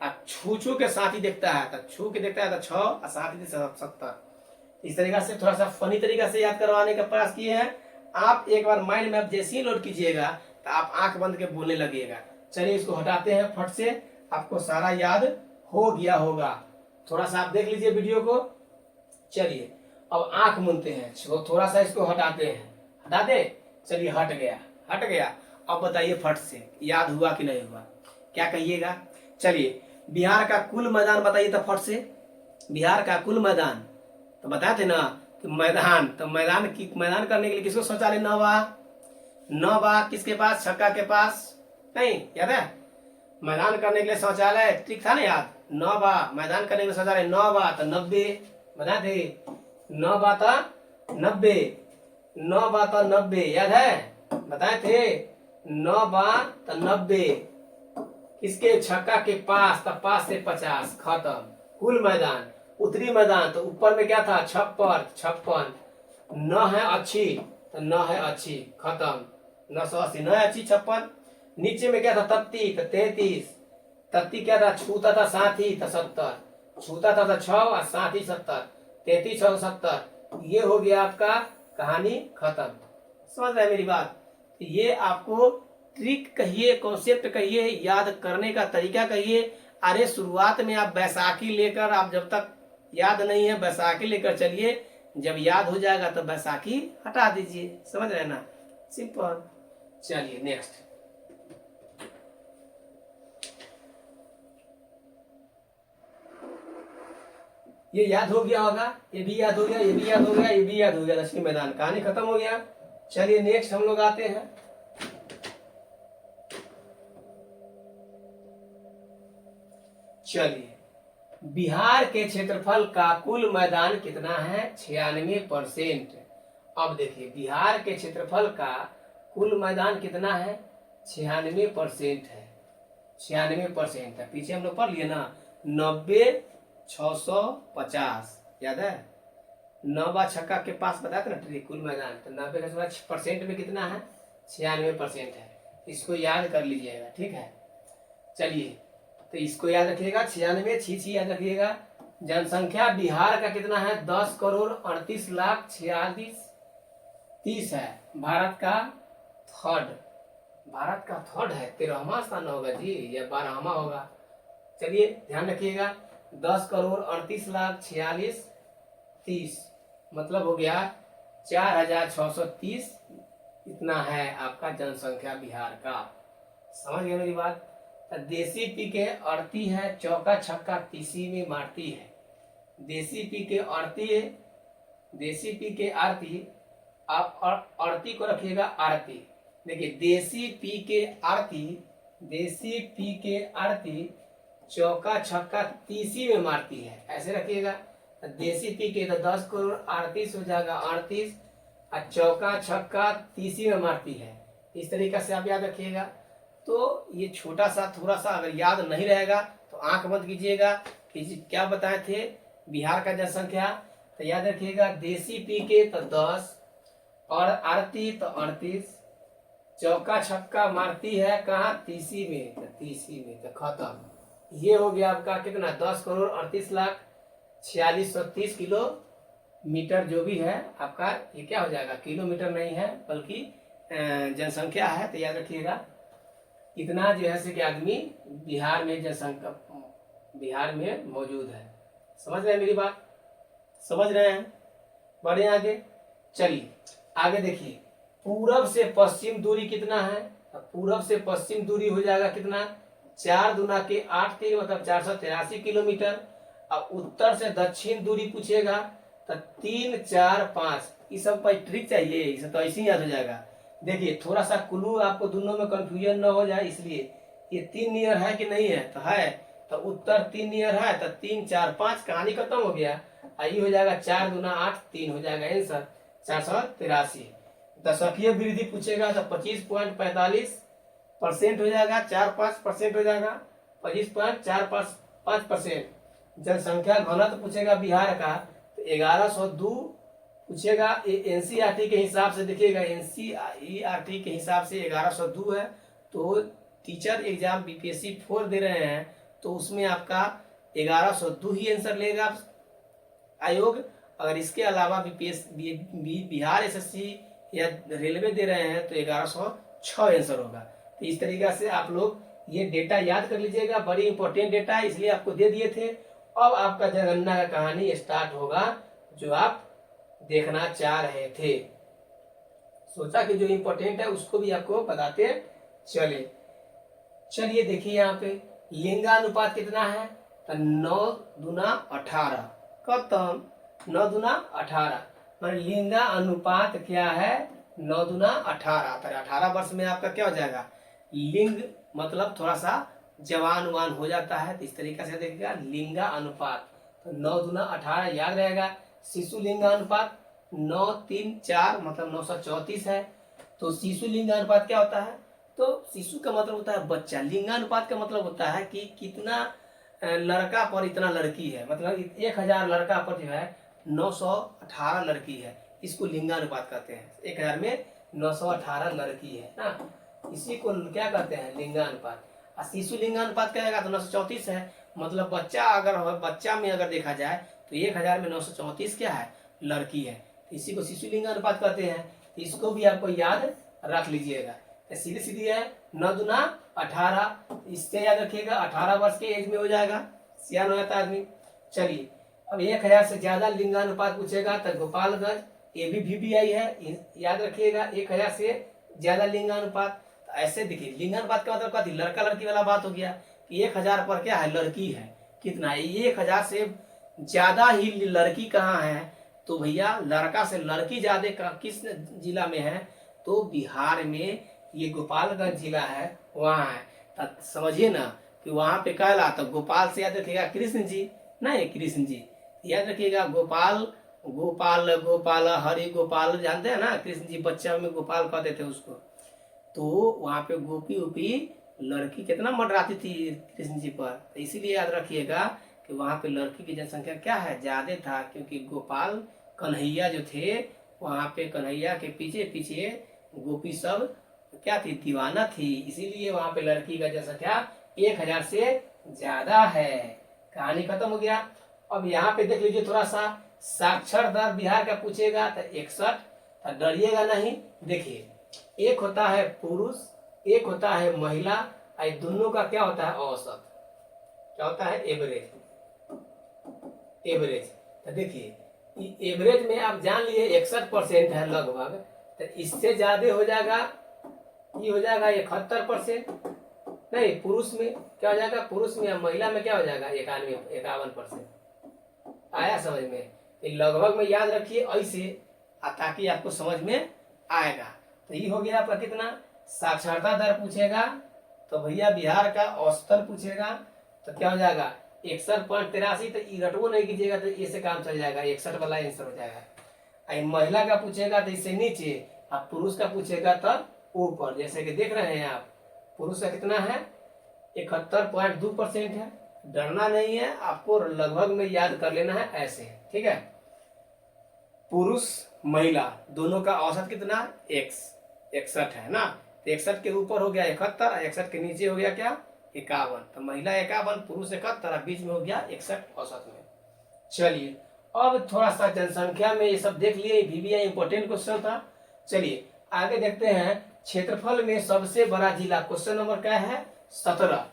और छू छू के साथी देखता है, तो छू के देखता है तो 6, और साथी से 70। इस तरीका से थोड़ा सा फनी तरीका से याद करवाने का प्रयास किए हैं। आप एक बार माइंड मैप जैसे ही लोड कीजिएगा तो आप आंख बंद के बोलने लगिएगा। चलिए इसको हटाते हैं फट से, आपको सारा याद हो गया होगा, थोड़ा सा आप देख लीजिए वीडियो को। चलिए अब आंख मूंदते हैं, थोड़ा सा इसको हटाते हैं, हटा दे, चलिए हट गया, हट गया। अब बताइए फट से याद हुआ कि नहीं हुआ, क्या कहिएगा। चलिए बिहार का कुल मैदान बताइए तो फट से, बिहार का कुल मैदान, तो बताते ना कि मैदान, तो मैदान की मैदान करने के लिए किसको शौचालय 9 बा, 9 बा किसके पास, छक्का के पास, नहीं याद है, मैदान करने के लिए शौचालय ठीक था ना याद, 9 बा मैदान करने के लिए शौचालय 9 बा तो 90, बता थे 9 बा तो 90, 9 बा तो 90 याद है, बताए थे 9 बा तो 90, किसके छक्का के पास, तो पास से 50, खत्म। कुल मैदान, उत्तरी मैदान, तो ऊपर में क्या था छप्पर, 56, 9 है अच्छी, तो 9 है अच्छी, खत्म, 980, 9 है अच्छी 56। नीचे में क्या था तत्ती, तो 33, तत्ती क्या था छूता था साथी, तो 70, छूता था तो 6, और साथी 70, 33 6 70, ये हो गया आपका कहानी खत्म। समझ रहे हैं मेरी बात, तो ये आपको ट्रिक कहिए, कॉन्सेप्ट कहिए, याद करने का तरीका कहिए। अरे शुरुआत में आप बैसाखी लेकर, आप जब तक याद नहीं है बैसाखी लेकर चलिए, जब याद हो जाएगा तो बैसाखी हटा दीजिए, समझ रहे ना, सिंपल। चलिए नेक्स्ट, ये याद हो गया होगा, ये भी याद हो गया, ये भी याद हो गया, ये भी याद हो गया, दक्षिणी मैदान कहानी खत्म हो गया। चलिए नेक्स्ट हम लोग आते हैं, चलिए बिहार के क्षेत्रफल का कुल मैदान कितना है, 96%। अब देखिए बिहार के क्षेत्रफल का कुल मैदान कितना है, 96% है, 96% है। पीछे हम लोग पढ़ लिए ना 90 650, याद है, 9 बा छक्का के पास बताया था ना कुल मैदान, तो 90% में कितना है 96% है, इसको याद कर लीजिएगा, ठीक है। चलिए तो इसको याद रखिएगा, 96 छी याद रखिएगा। जनसंख्या बिहार का कितना है, 10 करोड़ 38 लाख 46 30 है, भारत का थर्ड, भारत का थर्ड है, 13वां स्थान होगा जी, या 12वां होगा। चलिए ध्यान रखिएगा, 10 करोड़ 38 लाख 46 30 मतलब हो गया 4630 इतना है आपका जनसंख्या बिहार का। समझ गए मेरी बात। तो देसी पी के अड़ती है, चौका छक्का तीसी में मारती है। देसी पी के अड़ती है, देसी पी के आरती, आप अड़ती को रखिएगा आरती। देखिए देसी पी के आरती, देसी पी के आरती चौका छक्का तीसी में मारती है, ऐसे रखिएगा। देसी पी के तो 10 करोड़ 38 हो जाएगा, 38, और चौका छक्का तीसी में मारती है। इस तरीके से आप याद रखिएगा। तो ये छोटा सा थोड़ा सा अगर याद नहीं रहेगा तो आंख बंद कीजिएगा कि क्या बताए थे बिहार का जनसंख्या। तो याद रखिएगा देसी पी के तो 10 और आरती तो 38, चौका छक्का मारती है कहाँ, तीसी में, तो तीसी में, तो खत्म। ये हो गया आपका कितना, 10 करोड़ 38 लाख 4630 किलोमीटर जो भी है आपका, ये क्या हो जाएगा, किलोमीटर नहीं है बल्कि जनसंख्या है। तो याद रखिएगा इतना जो है कि आदमी बिहार में जनसंख्या बिहार में मौजूद है। समझ रहे हैं मेरी बात, समझ रहे हैं। बढ़े आगे, चलिए आगे देखिए। पूरब से पश्चिम दूरी कितना है, पूरब से पश्चिम दूरी हो जाएगा कितना, 4 दूना के 8 3 मतलब 483 किलोमीटर। और उत्तर से दक्षिण दूरी पूछेगा तो 3 4 5, ये सब पर ट्रिक चाहिए, इसे तो ऐसे ही याद हो जाएगा। देखिए थोड़ा सा क्लू आपको दोनों में कंफ्यूजन न हो जाए, इसलिए ये 3 नियर है कि नहीं है, तो है, तो उत्तर 3 नियर है, तो 3 4 5 कहानी खत्म हो गया। आई हो जाएगा 4 दूना 8 3 हो जाएगा आंसर 483। दशकीय वृद्धि पूछेगा तो 25.45% हो जाएगा, 4-5% हो जाएगा, 25.45%। जनसंख्या घनत्व पूछेगा बिहार का तो 1102 पूछेगा। एनसीईआरटी के हिसाब से देखिएगा, एनसीईआरटी के हिसाब से 1102 है। तो टीचर एग्जाम बीपीएससी 4 दे रहे हैं तो उसमें आपका 1102 ही आंसर लेगा आयोग। अगर इसके अलावा बिहार एसएससी या रेलवे दे रहे हैं तो 1106 आंसर होगा। तो इस तरीके से आप लोग ये डेटा याद कर लीजिएगा, बड़ी इंपॉर्टेंट डेटा है इसलिए आपको दे दिए थे। अब आपका जनगणना का कहानी स्टार्ट होगा जो आप देखना चाह रहे थे। सोचा कि जो इंपॉर्टेंट है उसको भी आपको बताते चले। चलिए देखिए यहाँ पे लिंगानुपात कितना है, तो 9 दूना 18, खत्म। 9 दूना 18 लिंगा अनुपात क्या है, 9 दूना 18। तो 18 वर्ष में आपका क्या हो जाएगा, लिंग मतलब थोड़ा सा जवान वान हो जाता है। तो इस तरीके से देखिएगा लिंगा अनुपात, तो 9 दूना 18 याद रहेगा। शिशु लिंगा अनुपात 9 3 4 मतलब 934 है। तो शिशु लिंगा अनुपात क्या होता है, तो शिशु का मतलब होता है बच्चा, लिंगानुपात का मतलब होता है कि कितना लड़का पर इतना लड़की है, मतलब 1000 लड़का पर जो है 918 लड़की है, इसको लिंगानुपात कहते हैं। 1000 में 918 लड़की है ना, इसी को क्या कहते हैं, लिंगानुपात। और शिशु लिंगानुपात कहेगा तो 934 है, मतलब बच्चा अगर बच्चा में अगर देखा जाए तो 1000 में 934 क्या है, लड़की है, तो इसी को शिशु लिंगानुपात कहते हैं। तो इसको भी आपको याद रख लीजिएगा। सीधी सीधी है 9 दूना 18, इससे याद रखिएगा 18 वर्ष के एज में हो जाएगा, सियान हो जाता है आदमी। चलिए अब 1000 से ज्यादा लिंगानुपात पूछेगा तो गोपालगंज, ये भी VBI है, याद रखिएगा 1000 से ज्यादा लिंगानुपात। तो ऐसे देखिए लिंगानुपात का मतलब क्या, लड़का लड़की वाला बात हो गया कि 1000 पर क्या है, लड़की है कितना, 1000 से ज्यादा ही लड़की कहाँ है, तो भैया लड़का से लड़की ज्यादा किस जिला में है, तो बिहार में ये गोपालगंज जिला है वहाँ है। तो समझिए ना कि वहाँ पे कहला, तो गोपाल से याद रखिएगा कृष्ण जी, नहीं कृष्ण जी याद रखिएगा, गोपाल गोपाल गोपाल हरि गोपाल जानते हैं ना, कृष्ण जी बच्चा में गोपाल कहते थे उसको। तो वहाँ पे गोपी उपी लड़की कितना मंडराती थी कृष्ण जी पर, तो इसीलिए याद रखिएगा कि वहाँ पे लड़की की जनसंख्या क्या है, ज्यादा था, क्योंकि गोपाल कन्हैया जो थे वहाँ पे कन्हैया के पीछे पीछे गोपी सब क्या थी, दीवाना थी, इसीलिए वहाँ पे लड़की का जनसंख्या 1000 से ज्यादा है। कहानी खत्म हो गया। अब यहाँ पे देख लीजिए थोड़ा सा, साक्षर दर बिहार का पूछेगा तो 61, तो डरिएगा नहीं। देखिए एक होता है पुरुष, एक होता है महिला, दोनों का क्या होता है, औसत क्या होता है, एवरेज। एवरेज तो देखिए एवरेज में आप जान लिए 61% है लगभग, तो इससे ज्यादा हो जाएगा, ये हो जाएगा 71%। नहीं, पुरुष में क्या हो जाएगा, पुरुष में या महिला में क्या हो जाएगा 51%। आया समझ में? तो लगभग में याद रखिए ऐसे, ताकि आपको समझ में आएगा। तो ये हो गया आपका कितना, साक्षरता दर पूछेगा तो भैया बिहार का औसतन पूछेगा तो क्या हो जाएगा 61.83। तो ये रटवो नहीं कीजिएगा तो इससे काम चल जाएगा, 61 वाला आंसर हो जाएगा। महिला का पूछेगा तो इससे नीचे, आप पुरुष का पूछेगा तब ऊपर। जैसे कि देख रहे हैं आप, पुरुष का कितना है 71.2% है। डरना नहीं है, आपको लगभग में याद कर लेना है ऐसे, ठीक है। पुरुष महिला दोनों का औसत कितना 61 है ना, तो 61 के ऊपर हो गया 71, 61 के नीचे हो गया क्या 51। तो महिला 51, पुरुष 71, बीच में हो गया 61 औसत में। चलिए अब थोड़ा सा जनसंख्या में ये सब देख लिए, VVI इंपोर्टेंट क्वेश्चन था। चलिए आगे देखते हैं, क्षेत्रफल में सबसे बड़ा जिला, क्वेश्चन नंबर क्या है 17।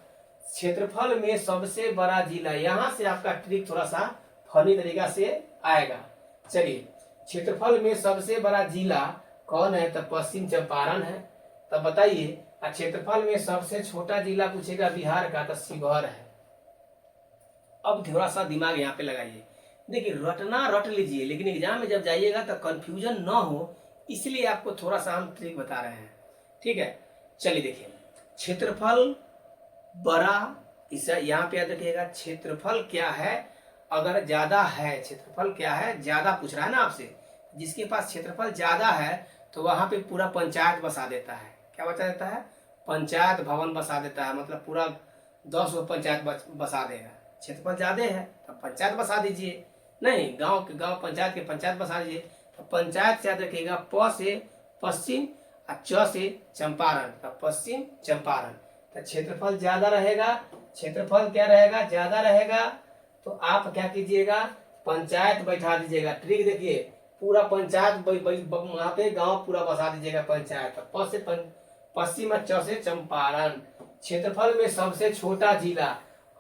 क्षेत्रफल में सबसे बड़ा जिला, यहां से आपका ट्रिक थोड़ा सा फनी तरीका से आएगा। चलिए क्षेत्रफल में सबसे बड़ा जिला कौन है, तो पश्चिम चंपारण है। तब बताइए, क्षेत्रफल में सबसे छोटा जिला पूछेगा बिहार का, तो शिवहर है। अब थोड़ा सा दिमाग यहाँ पे लगाइए, देखिए रटना रट लीजिए, लेकिन एग्जाम में जब जाइएगा तो कंफ्यूजन ना हो, इसलिए आपको थोड़ा सा हम ट्रिक बता रहे हैं, ठीक है। चलिए देखिए, क्षेत्रफल बड़ा, इसे यहाँ पे याद रखिएगा, क्षेत्रफल क्या है अगर ज्यादा है, क्षेत्रफल क्या है ज्यादा पूछ रहा है ना आपसे, जिसके पास क्षेत्रफल ज्यादा है तो वहां पे पूरा पंचायत बसा देता है। क्या बचा देता है, पंचायत भवन बसा देता है, मतलब पूरा 10 पंचायत बसा देगा। क्षेत्रफल ज्यादा है तो पंचायत बसा दीजिए, नहीं गांव के गांव पंचायत के पंचायत बसा दीजिए। तो पंचायत से याद रखिएगा, प से पश्चिम और च से चंपारण, तो पश्चिम चंपारण। तो क्षेत्रफल ज्यादा रहेगा, क्षेत्रफल क्या रहेगा ज्यादा रहेगा, तो आप क्या कीजिएगा पंचायत बैठा दीजिएगा। ट्रिक देखिए, पूरा पंचायत वहां पे गांव पूरा बसा दीजिएगा पंचायत। प से पश्चिम और च से चंपारण। क्षेत्रफल में सबसे छोटा जिला,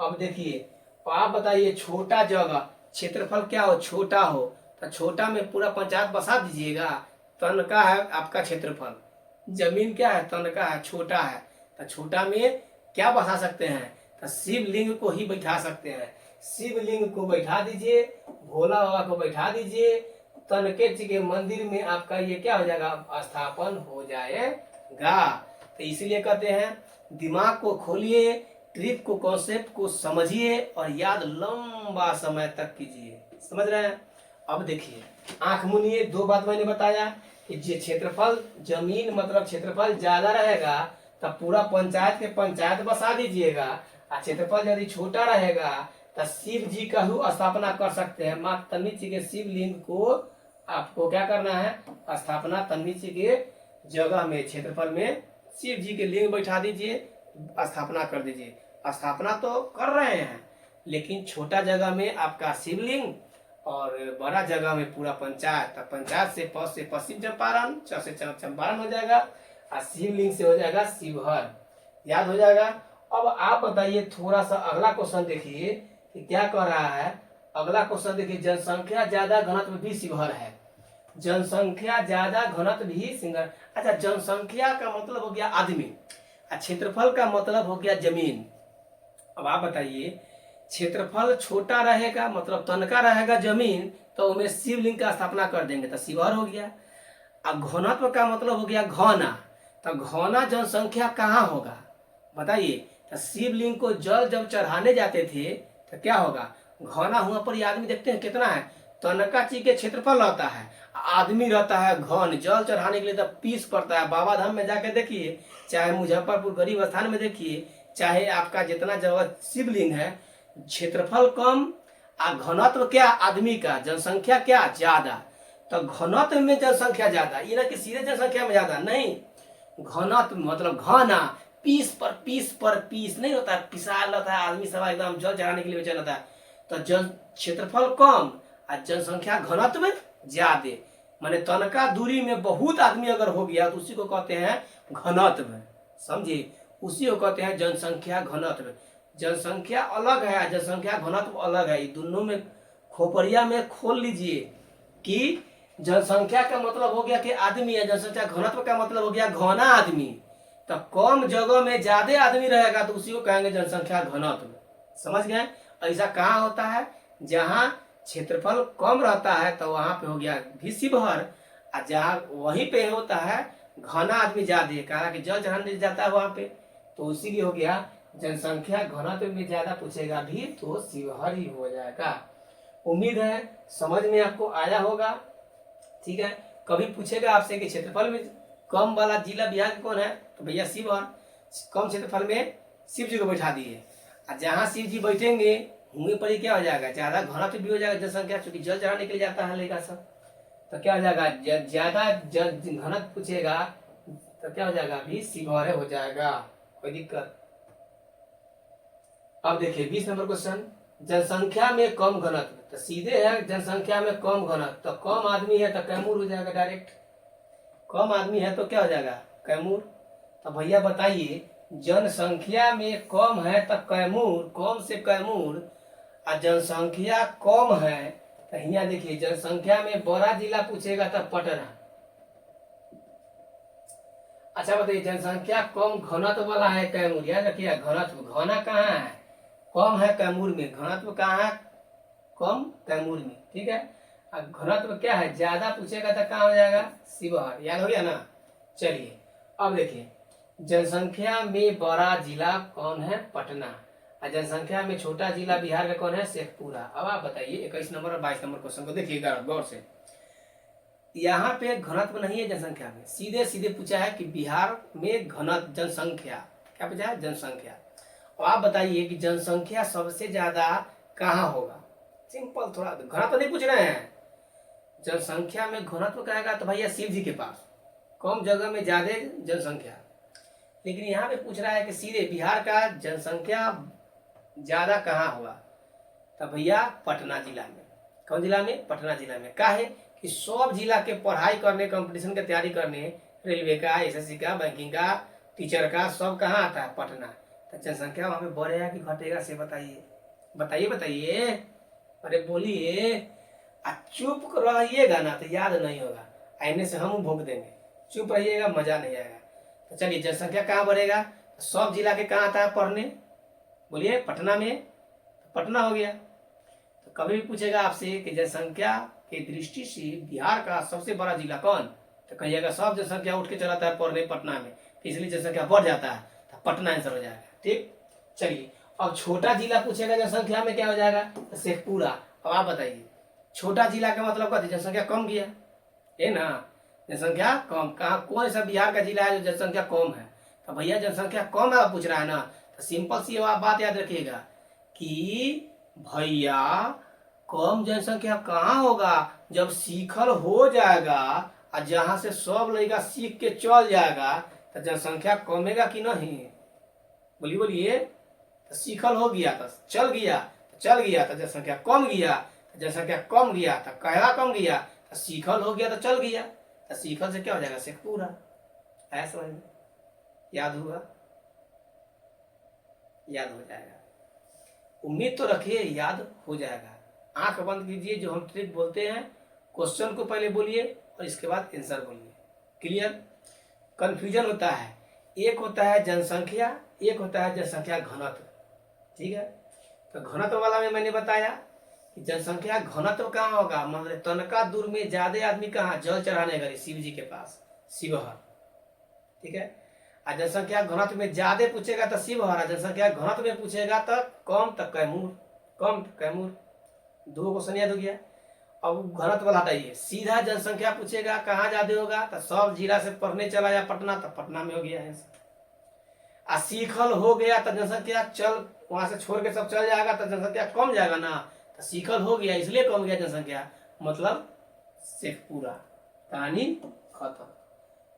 अब देखिए आप बताइए छोटा जगह, क्षेत्रफल क्या हो छोटा हो, तो छोटा में पूरा पंचायत बसा दीजिएगा। तन का है आपका क्षेत्रफल, जमीन क्या है तन का है, छोटा है, तो छोटा में क्या बसा सकते हैं, तो शिवलिंग को ही बैठा सकते हैं। शिवलिंग को बैठा दीजिए, भोला बाबा को बैठा दीजिए, तनके जी के मंदिर में आपका ये क्या हो जाएगा स्थापन हो जाएगा। तो इसलिए कहते हैं दिमाग को खोलिए, ट्रिक को कॉन्सेप्ट को समझिए और याद लंबा समय तक कीजिए। समझ रहे हैं? अब देखिए आंख मुनिए, 2 बात मैंने बताया कि जे क्षेत्रफल जमीन मतलब क्षेत्रफल ज्यादा रहेगा तब पूरा पंचायत के पंचायत बसा दीजिएगा, और क्षेत्रफल यदि छोटा रहेगा तो शिव जी का ही स्थापना कर सकते हैं। माँ तन्नी जी के शिवलिंग को आपको क्या करना है, स्थापना तन्नी जी के जगह में क्षेत्रफल में शिव जी के लिंग बैठा दीजिए, स्थापना कर दीजिए। स्थापना तो कर रहे हैं, लेकिन छोटा जगह में आपका शिवलिंग और बड़ा जगह में पूरा पंचायत। पंचायत से प से पश्चिम चंपारण, च से चंपारण हो जाएगा, और शिवलिंग से हो जाएगा शिवहर। याद हो जाएगा। अब आप बताइए थोड़ा सा अगला क्वेश्चन देखिए कि क्या कह रहा है। अगला क्वेश्चन देखिए, जनसंख्या ज्यादा घनत्व भी शिवहर है। जनसंख्या ज्यादा घनत्व भी सिंगर। अच्छा, जनसंख्या का मतलब हो गया आदमी, क्षेत्रफल का मतलब हो गया जमीन। अब आप बताइए, क्षेत्रफल छोटा रहेगा मतलब तनका रहेगा जमीन, तो उसमें शिवलिंग का स्थापना कर देंगे तो शिवहर हो गया। अब घनत्व का मतलब हो गया घना, तो घना जनसंख्या कहाँ होगा बताइए। तो शिवलिंग को जल जब चढ़ाने जाते थे तो क्या होगा, घना हुआ पर ये आदमी देखते हैं कितना है, तनका ची के क्षेत्रफल रहता है, आदमी रहता है घन। जल चढ़ाने के लिए तो पीस पड़ता है। बाबा धाम में जाके देखिए, चाहे मुजफ्फरपुर गरीब स्थान में देखिए, चाहे आपका जितना जगह शिवलिंग है, क्षेत्रफल कम और घनत्व क्या आदमी का, जनसंख्या क्या ज्यादा। तो घनत्व में जनसंख्या ज्यादा, ये ना कि सीधे जनसंख्या में ज्यादा नहीं। घनत्व मतलब घना, पीस पर पीस नहीं होता, पिसाल रहता है आदमी सब एकदम जल चढ़ाने के लिए चल रहा है। तो जन क्षेत्रफल कम और जनसंख्या घनत्व ज्यादा, माने तनका दूरी में बहुत आदमी अगर हो गया तो उसी को कहते हैं घनत्व। समझिए, उसी को कहते हैं जनसंख्या घनत्व। जनसंख्या अलग है, जनसंख्या घनत्व अलग है। दोनों में खोपड़िया में खोल लीजिए, कि जनसंख्या का मतलब हो गया कि आदमी है, जनसंख्या घनत्व का मतलब हो गया घना आदमी। तो कम जगह में ज्यादा आदमी रहेगा तो उसी को कहेंगे जनसंख्या घनत्व। समझ गए? ऐसा कहाँ होता है? जहाँ क्षेत्रफल कम रहता है तो वहां पे हो गया भी भर, और जहाँ वहीं पे होता है घना आदमी ज्यादा, कहा कि जल चढ़ाने जाता है वहां पे, तो इसीलिए हो गया जनसंख्या घनत्व में ज्यादा पूछेगा भी तो शिवहर ही हो जाएगा। उम्मीद है समझ में आपको आया होगा। ठीक है, कभी पूछेगा आपसे कि क्षेत्रफल में कम वाला जिला बिहार का कौन है, तो भैया शिवहर। कम क्षेत्रफल में शिव जी को बैठा दिए, और जहाँ शिव जी बैठेंगे होंगे पर ही क्या हो जाएगा, ज्यादा घनत्व भी हो जाएगा जनसंख्या, चूंकि जल चढ़ाने के लिए जाता है लड़का सब, तो क्या हो जाएगा ज्यादा घनत्व पूछेगा तो क्या हो जाएगा भी शिवहर हो जाएगा, कोई दिक्कत। अब देखिए 20 नंबर क्वेश्चन, जनसंख्या में कम घनत्व, तो सीधे है जनसंख्या में कम घनत्व, तो कम आदमी है तो कैमूर हो जाएगा डायरेक्ट। कम आदमी है तो क्या हो जाएगा कैमूर। तो भैया बताइए जनसंख्या में कम है तो कैमूर, कम से कैमूर, और जनसंख्या कम है तो यहाँ देखिए जनसंख्या में बड़ा जिला पूछेगा तो पटना। अच्छा बताइए जनसंख्या कम घनत्व वाला है कैमूर, याद रखिए घनत्व घना कहाँ है, कम है कैमूर में, घनत्व कहाँ है कम कैमूर में। ठीक है, अब घनत्व क्या है ज्यादा पूछेगा तो कहाँ हो जाएगा शिवहर, याद हो गया ना। चलिए अब देखिए जनसंख्या में बड़ा जिला कौन है पटना, और जनसंख्या में छोटा जिला बिहार का कौन है शेखपुरा। अब आप बताइए 21 नंबर और 22 नंबर क्वेश्चन को देखिएगा गौर से। यहाँ पे घनत्व नहीं है जनसंख्या में, सीधे सीधे पूछा है कि बिहार में घनत्व जनसंख्या, क्या पूछा है जनसंख्या। और आप बताइए कि जनसंख्या सबसे ज्यादा कहाँ होगा, सिंपल, थोड़ा घनत्व नहीं पूछ रहे हैं, जनसंख्या में घनत्व कहेगा तो भैया शिव जी के पास, कम जगह में ज्यादा जनसंख्या। लेकिन यहाँ पे पूछ रहा है कि सीधे बिहार का जनसंख्या ज्यादा कहाँ होगा, तो भैया पटना जिला में। कौन जिला में? पटना जिला में। काहे कि सब जिला के पढ़ाई करने, कंपटीशन की तैयारी करने, रेलवे का, एसएससी का, बैंकिंग का, टीचर का, सब कहाँ आता है पटना। तो जनसंख्या वहां पे बढ़ेगा कि घटेगा से बताइए, बताइए बताइए, अरे बोलिए। चुप रहिएगा ना तो याद नहीं होगा, आईने से हम भोग देंगे, चुप रहिएगा मजा नहीं आएगा। तो चलिए जनसंख्या कहाँ बढ़ेगा, सब जिला के कहाँ आता है पढ़ने, बोलिए पटना में, तो पटना हो गया। तो कभी भी पूछेगा आपसे कि जनसंख्या की दृष्टि से बिहार का सबसे बड़ा जिला कौन, तो कहिएगा सब जनसंख्या उठ के चलाता है पढ़ने पटना में, इसलिए जनसंख्या बढ़ जाता है, तो पटना आंसर हो जाएगा। ठीक, चलिए अब छोटा जिला पूछेगा जनसंख्या में क्या हो जाएगा, तो शेखपुरा। अब आप बताइए छोटा जिला का मतलब क्या, जनसंख्या कम गया है ना, जनसंख्या कम, कहा कौन सा बिहार का जिला है जो जनसंख्या कम है, तो भैया जनसंख्या कम है पूछ रहा है ना, तो सिंपल सी आप बात याद रखिएगा कि भैया कम जनसंख्या कहाँ होगा, जब सीखल हो जाएगा और जहां से सब लड़का सीख के चल जाएगा तो जनसंख्या कमेगा कि नहीं, बोलिए बोलिए। तो सीखल हो गया तो चल गया, तो चल गया तो जनसंख्या कम गया, तो जनसंख्या कम गया तो कहला कम गया, तो सीखल हो गया तो चल गया, तो सीखल से क्या हो जाएगा शेखपुरा। ऐसा समझ में याद हुआ, याद हो जाएगा, उम्मीद तो रखिए याद हो जाएगा। आंख बंद कीजिए, जो हम ट्रिक बोलते हैं, क्वेश्चन को पहले बोलिए और इसके बाद आंसर बोलिए, क्लियर। कंफ्यूजन होता है, एक होता है जनसंख्या, एक होता है जनसंख्या घनत्व। ठीक है, तो घनत्व वाला में मैंने बताया कि जनसंख्या घनत्व कहाँ होगा, मतलब तनका दूर में ज्यादा आदमी कहाँ जल चढ़ाने गए शिव जी के पास, शिवहर। ठीक है, और जनसंख्या घनत्व में ज्यादा पूछेगा तो शिवहर, जनसंख्या घनत्व में पूछेगा तो कम तो कैमूर, कम तो कैमूर। दो क्वेश्चन याद हो गया। अब घनत्व वाला हटाइए, सीधा जनसंख्या पूछेगा कहाँ ज्यादा होगा, तो सब जिला से पढ़ने चला जा पटना, तो पटना में हो गया है। आ सीखल हो गया तो जनसंख्या चल वहां से छोड़ के सब चल जाएगा तो जनसंख्या कम जाएगा ना, तो सीखल हो गया इसलिए कम गया जनसंख्या, मतलब शेखपुरा। कहानी खत्म।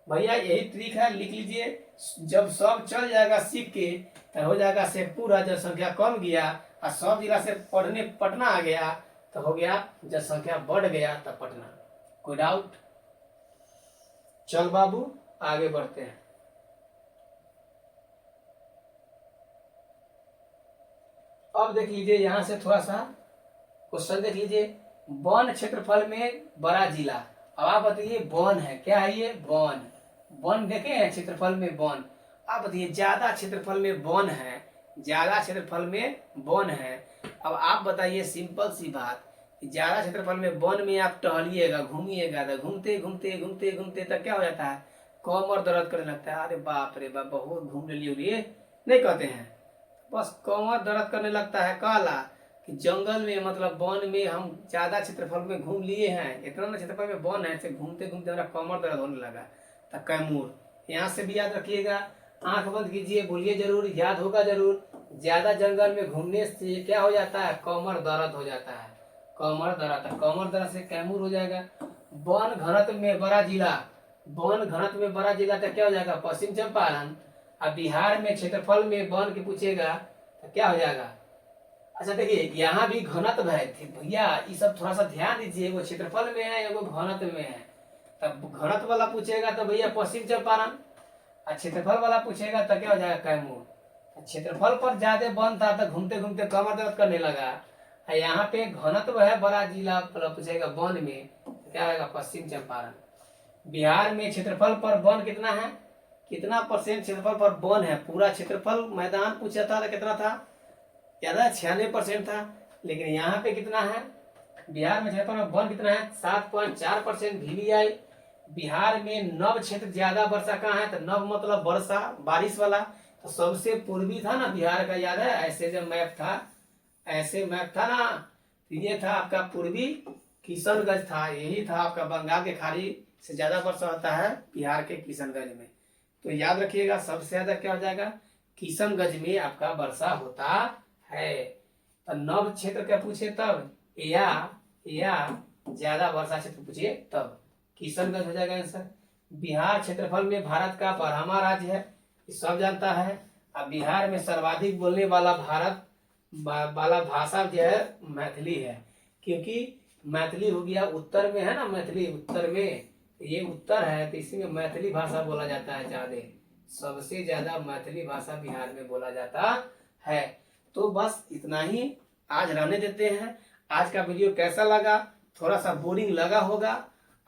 भैया यही ट्रिक है, लिख लीजिए, जब सब चल जाएगा सीख के तो हो जाएगा शेखपुरा, जनसंख्या कम गया और सब जिला से पढ़ने पटना आ गया तो हो गया जनसंख्या बढ़ गया तो पटना। कोई डाउट? चल बाबू आगे बढ़ते हैं। अब देख लीजिए यहां से थोड़ा सा क्वेश्चन देख लीजिए, वन क्षेत्रफल में बड़ा जिला। अब आप बताइए वन है, क्या है ये? वन। वन देखे हैं क्षेत्रफल में वन। आप बताइए ज्यादा क्षेत्रफल में वन है, ज्यादा क्षेत्रफल में वन है। अब आप बताइए सिंपल सी बात, ज्यादा क्षेत्रफल में वन में आप टहलिएगा, घूमिएगा, तो घूमते घूमते घूमते घूमते तक क्या हो जाता है? कमर दर्द करने लगता है। अरे बाप रे बाप, बहुत घूम लिए नहीं कहते हैं? बस कमर दर्द करने लगता है। काला कि जंगल में मतलब वन में हम ज्यादा क्षेत्रफल में घूम लिए हैं, इतना ना क्षेत्रफल में वन है, से घूमते घूमते हमारा कमर दर्द होने लगा। तो कैमूर यहाँ से भी याद रखिएगा। आंख बंद कीजिए, बोलिए जरूर, याद होगा जरूर। ज्यादा जंगल में घूमने से क्या हो जाता है? कमर दर्द हो जाता है। कमर दर्द, कमर दर्द से कैमूर हो जाएगा। वन घनत्व में बड़ा जिला, वन घनत्व में बड़ा जिला तो क्या हो जाएगा? पश्चिम चंपारण। अब बिहार में क्षेत्रफल में वन के पूछेगा तो क्या हो जाएगा? अच्छा देखिए, यहाँ भी घनत्व है भैया, ये सब थोड़ा सा ध्यान दीजिए। वो क्षेत्रफल में है, वो घनत्व में है। तब घनत्व वाला पूछेगा तो भैया पश्चिम चंपारण, और क्षेत्रफल वाला पूछेगा तो क्या हो जाएगा? कैमूर। क्षेत्रफल पर ज्यादा वन था तो घूमते घूमते कमर दर्द करने लगा। यहाँ पे घनत्व है बड़ा जिला, पूछेगा वन में तो क्या होगा? पश्चिम चंपारण। बिहार में क्षेत्रफल पर वन कितना है? कितना परसेंट क्षेत्रफल पर वन है? पूरा क्षेत्रफल मैदान पूछा था तो कितना था? ज्यादा 96% था। लेकिन यहाँ पे कितना है? बिहार में क्षेत्रफल में वन कितना है? 7.4% VVI। बिहार में नव क्षेत्र ज्यादा वर्षा कहाँ है? तो नव मतलब वर्षा, बारिश वाला। तो सबसे पूर्वी था ना बिहार का, याद है? ऐसे जब मैप था, ऐसे मैप था ना, तो ये था आपका पूर्वी किशनगंज था, यही था आपका। बंगाल के खाड़ी से ज्यादा वर्षा होता है बिहार के किशनगंज में। तो याद रखिएगा सबसे ज्यादा क्या हो जाएगा? किशनगंज में आपका वर्षा होता है। तो नव क्षेत्र क्या पूछे तब, या ज्यादा वर्षा क्षेत्र पूछिए तब किशनगंज हो जाएगा आंसर। बिहार क्षेत्रफल में भारत का 12वां राज्य है, सब जानता है। अब बिहार में सर्वाधिक बोलने वाला भारत वाला भाषा जो है मैथिली है, क्योंकि मैथिली हो गया उत्तर में है ना, मैथिली उत्तर में, ये उत्तर है तो इसी में मैथिली भाषा बोला जाता है ज्यादा। सबसे ज्यादा मैथिली भाषा बिहार में बोला जाता है। तो बस इतना ही आज रहने देते हैं। आज का वीडियो कैसा लगा? थोड़ा सा बोरिंग लगा होगा।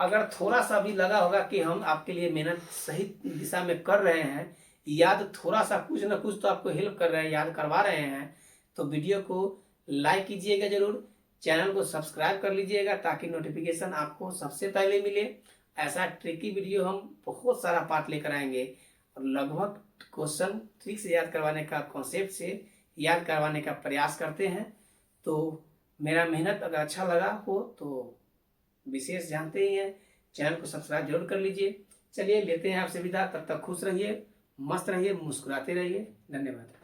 अगर थोड़ा सा भी लगा होगा कि हम आपके लिए मेहनत सही दिशा में कर रहे हैं, याद थोड़ा सा कुछ ना कुछ तो आपको हेल्प कर रहे हैं, याद करवा रहे हैं, तो वीडियो को लाइक कीजिएगा जरूर, चैनल को सब्सक्राइब कर लीजिएगा ताकि नोटिफिकेशन आपको सबसे पहले मिले। ऐसा ट्रिकी वीडियो हम बहुत सारा पार्ट लेकर आएंगे और लगभग क्वेश्चन ट्रिक से याद करवाने का, कॉन्सेप्ट से याद करवाने का प्रयास करते हैं। तो मेरा मेहनत अगर अच्छा लगा हो तो विशेष जानते ही हैं, चैनल को सब्सक्राइब जरूर कर लीजिए। चलिए लेते हैं आपसे विदा, तब तक खुश रहिए, मस्त रहिए, मुस्कुराते रहिए। धन्यवाद।